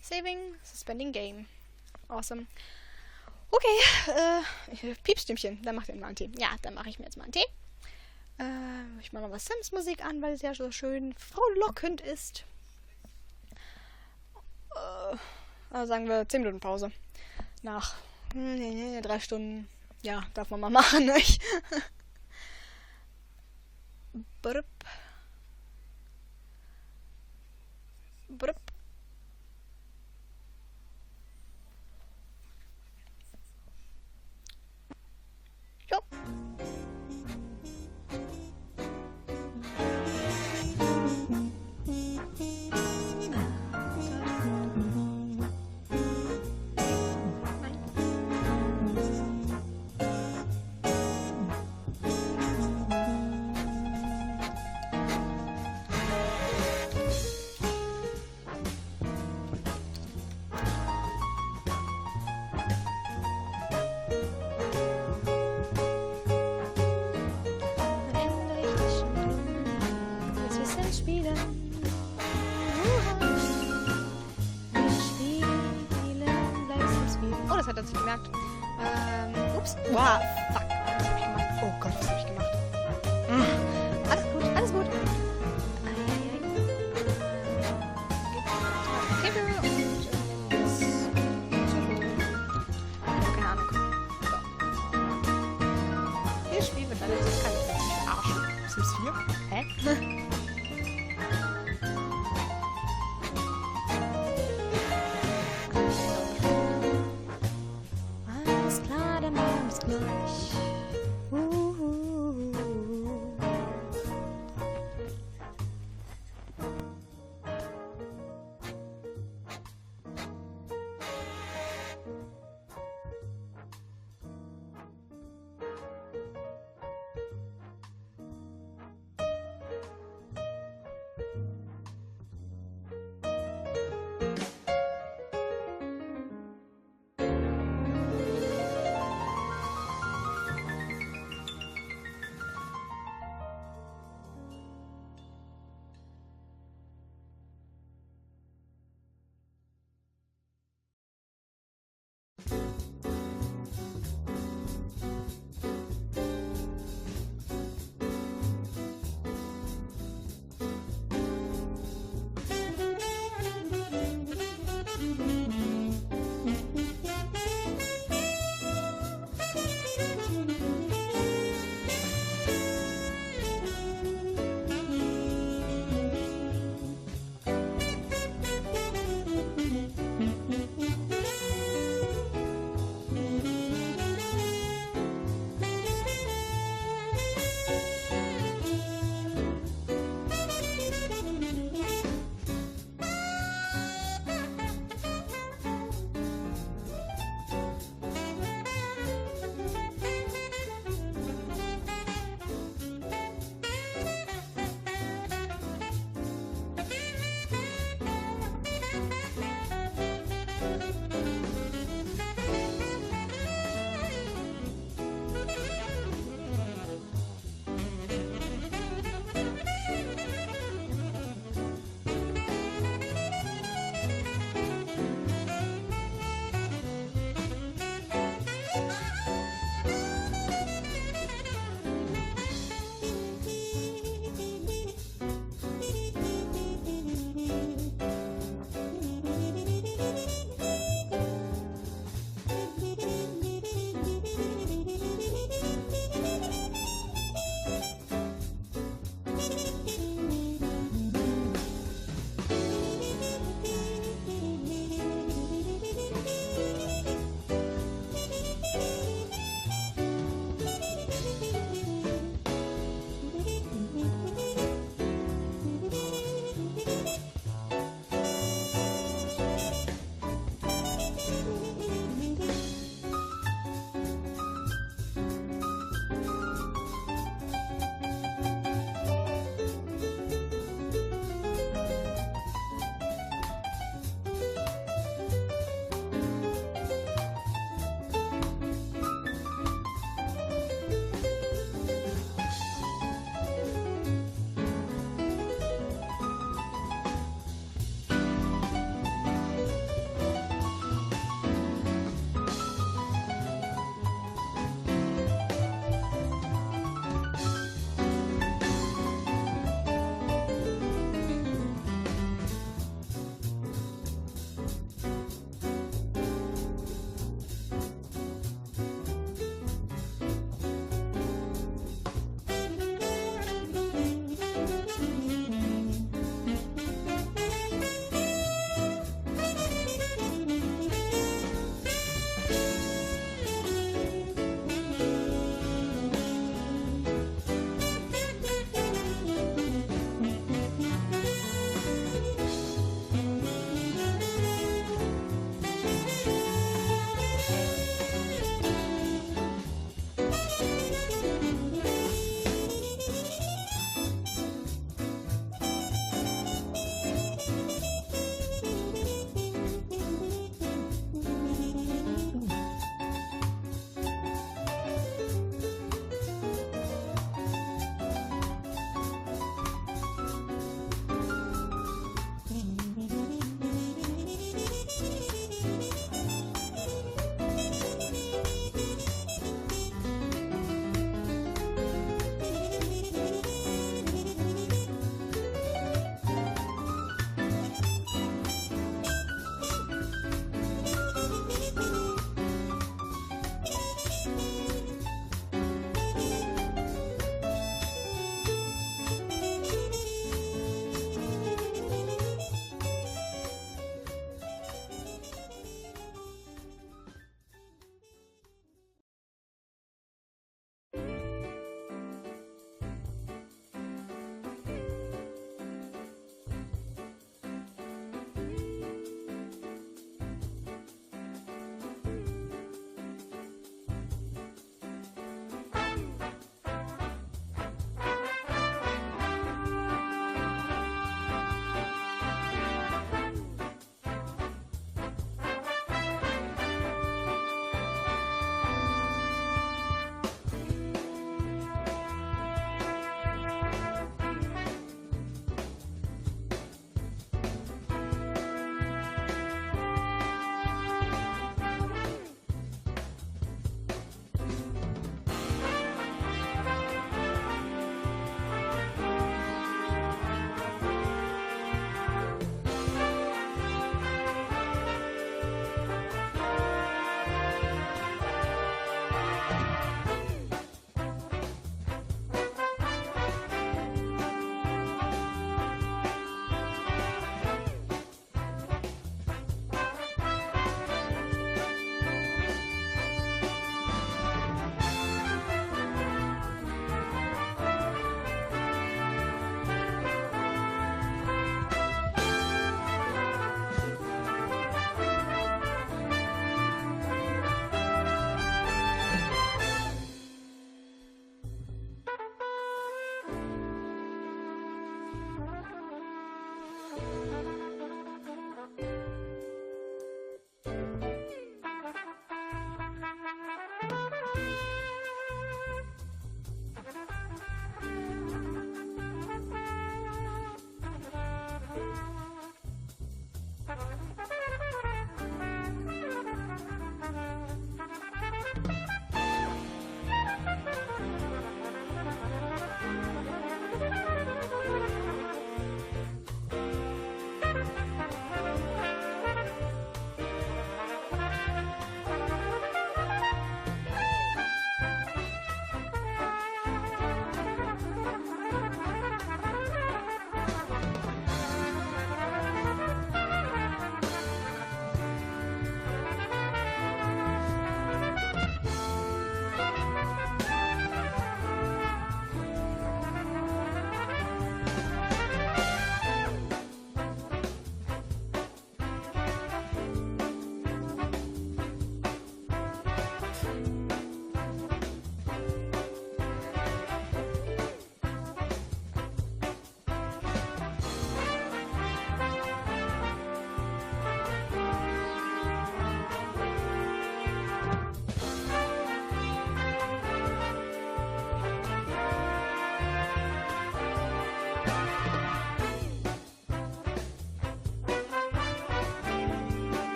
Saving, Suspending Game. Awesome. Okay, Piepstimmchen. Dann macht ihr mal einen Tee. Ja, dann mache ich mir jetzt mal einen Tee. Ich mache noch was Sims-Musik an, weil es ja so schön frohlockend ist. Also sagen wir 10 Minuten Pause. Nach 3 Stunden. Ja, darf man mal machen, nicht? Brupp. Jo. Oh, das hat er sich gemerkt. Ups. Wow, fuck. Was hab ich gemacht? Oh Gott, was hab ich gemacht? Alles gut. Keine Ahnung. So. Hier Spiel wird alles. Ich kann mich verarschen. Sims 4? Hä?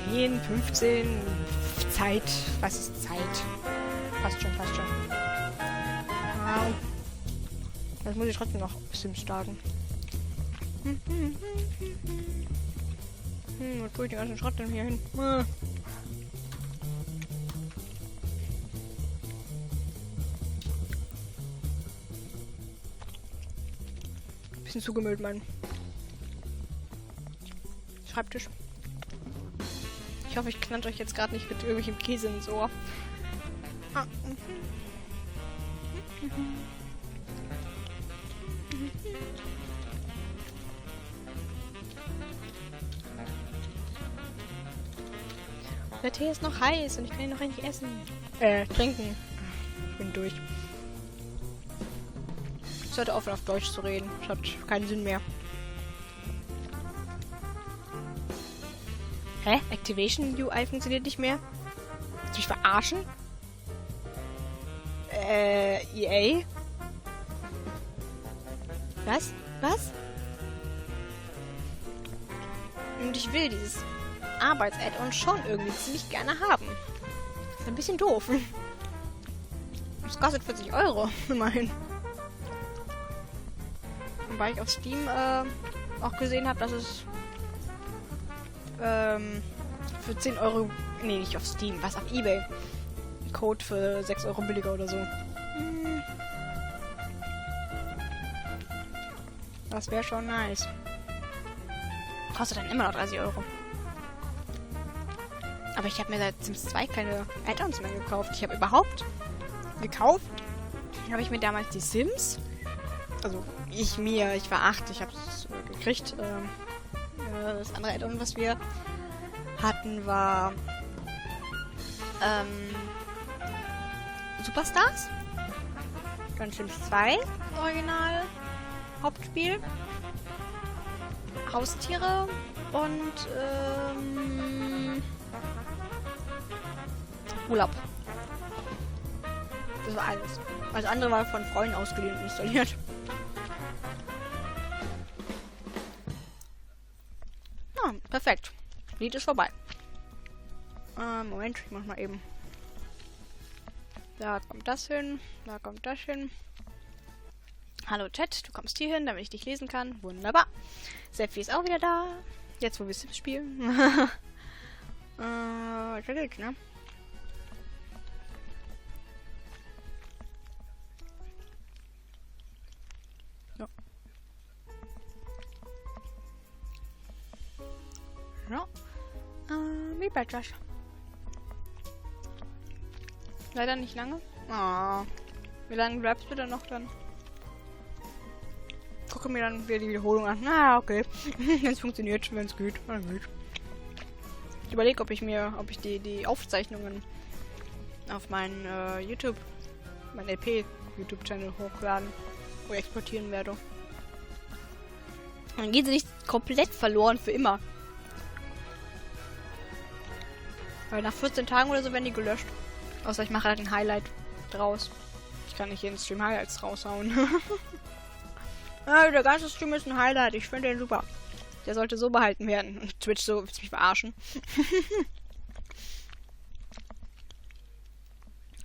10, 15, Zeit. Was ist Zeit? Passt schon, passt schon. Wow. Jetzt muss ich trotzdem noch Sims starten. Was tue ich den ganzen Schrott denn hier hin? Bisschen zugemüllt, mein Schreibtisch. Ich hoffe, ich knall euch jetzt gerade nicht mit irgendwelchem Käse ins Ohr. Ah. Der Tee ist noch heiß und ich kann ihn noch nicht essen. Trinken. Ich bin durch. Ich sollte aufhören, auf Deutsch zu reden. Das hat keinen Sinn mehr. Hä? Activation UI funktioniert nicht mehr? Willst du mich verarschen? EA? Was? Was? Und ich will dieses Arbeits-Add-on schon irgendwie ziemlich gerne haben. Das ist ein bisschen doof. Das kostet 40 €, immerhin. Wobei ich auf Steam auch gesehen habe, dass es für 10 €... Nee, nicht auf Steam, was auf eBay. Ein Code für 6 € billiger oder so. Das wäre schon nice. Kostet dann immer noch 30 €. Aber ich habe mir seit Sims 2 keine Add-ons mehr gekauft. Ich habe überhaupt gekauft. Habe ich mir damals die Sims. Also ich war 8. Ich habe es gekriegt. Das andere Add-on, was wir hatten, war Superstars. Dann Sims 2, Original, Hauptspiel. Haustiere und Urlaub. Das war alles. Das andere war von Freunden ausgeliehen und installiert. Ah, perfekt. Lied ist vorbei. Moment, ich mach mal eben. Da kommt das hin. Da kommt das hin. Hallo Chat, du kommst hier hin, damit ich dich lesen kann. Wunderbar. Sephi ist auch wieder da. Jetzt, wo wir Sims spielen. Da geht's, ne? Ja. Ja. Wie bleibt das? Leider nicht lange. Oh. Wie lange bleibst du denn noch dann? Gucke mir dann wieder die Wiederholung an. Na, okay. Wenn es funktioniert, wenn es geht, dann geht. Ich überlege, ob ich die Aufzeichnungen auf meinen mein LP-YouTube-Channel hochladen oder exportieren werde. Dann gehen sie nicht komplett verloren für immer. Weil nach 14 Tagen oder so werden die gelöscht. Außer ich mache halt ein Highlight draus. Ich kann nicht jeden Stream Highlights raushauen. Der ganze Stream ist ein Highlight. Ich finde den super. Der sollte so behalten werden. Und Twitch so, willst du mich verarschen?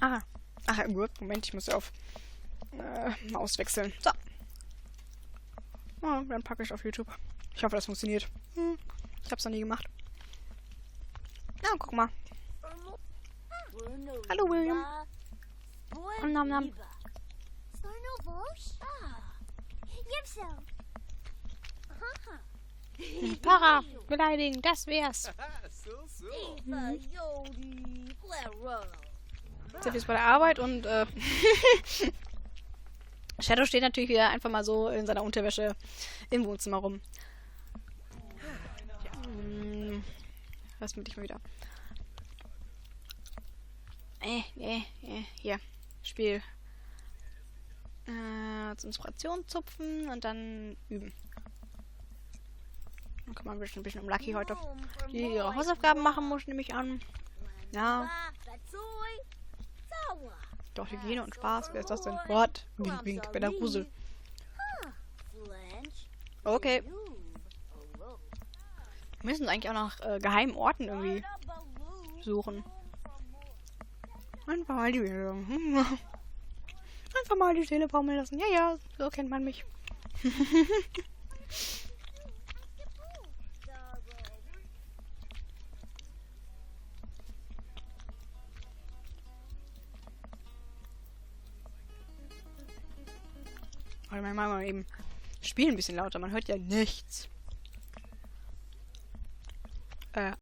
Aha. Ach, gut. Moment, ich muss auf Maus wechseln. So. Oh, dann packe ich auf YouTube. Ich hoffe, das funktioniert. Ich hab's noch nie gemacht. Na, guck mal. Hallo, William. Und Nam Nam. Para, beleidigen, das wär's. Jetzt ist bei der Arbeit und Shadow steht natürlich wieder einfach mal so in seiner Unterwäsche im Wohnzimmer rum. Was will ich mal wieder? Hier. Spiel. Zur Inspiration zupfen und dann üben. Dann kann man ein bisschen um Lucky heute. Die ihre Hausaufgaben machen muss, nehme ich an. Ja. Doch, Hygiene und Spaß. Wer ist das denn? What? Wink, wink, bei der Rusel. Okay. Wir müssen eigentlich auch nach geheimen Orten irgendwie suchen. Einfach mal die Einfach mal die Seele baumeln lassen. Ja, ja, so kennt man mich. Warte mal eben. Spiel ein bisschen lauter, man hört ja nichts.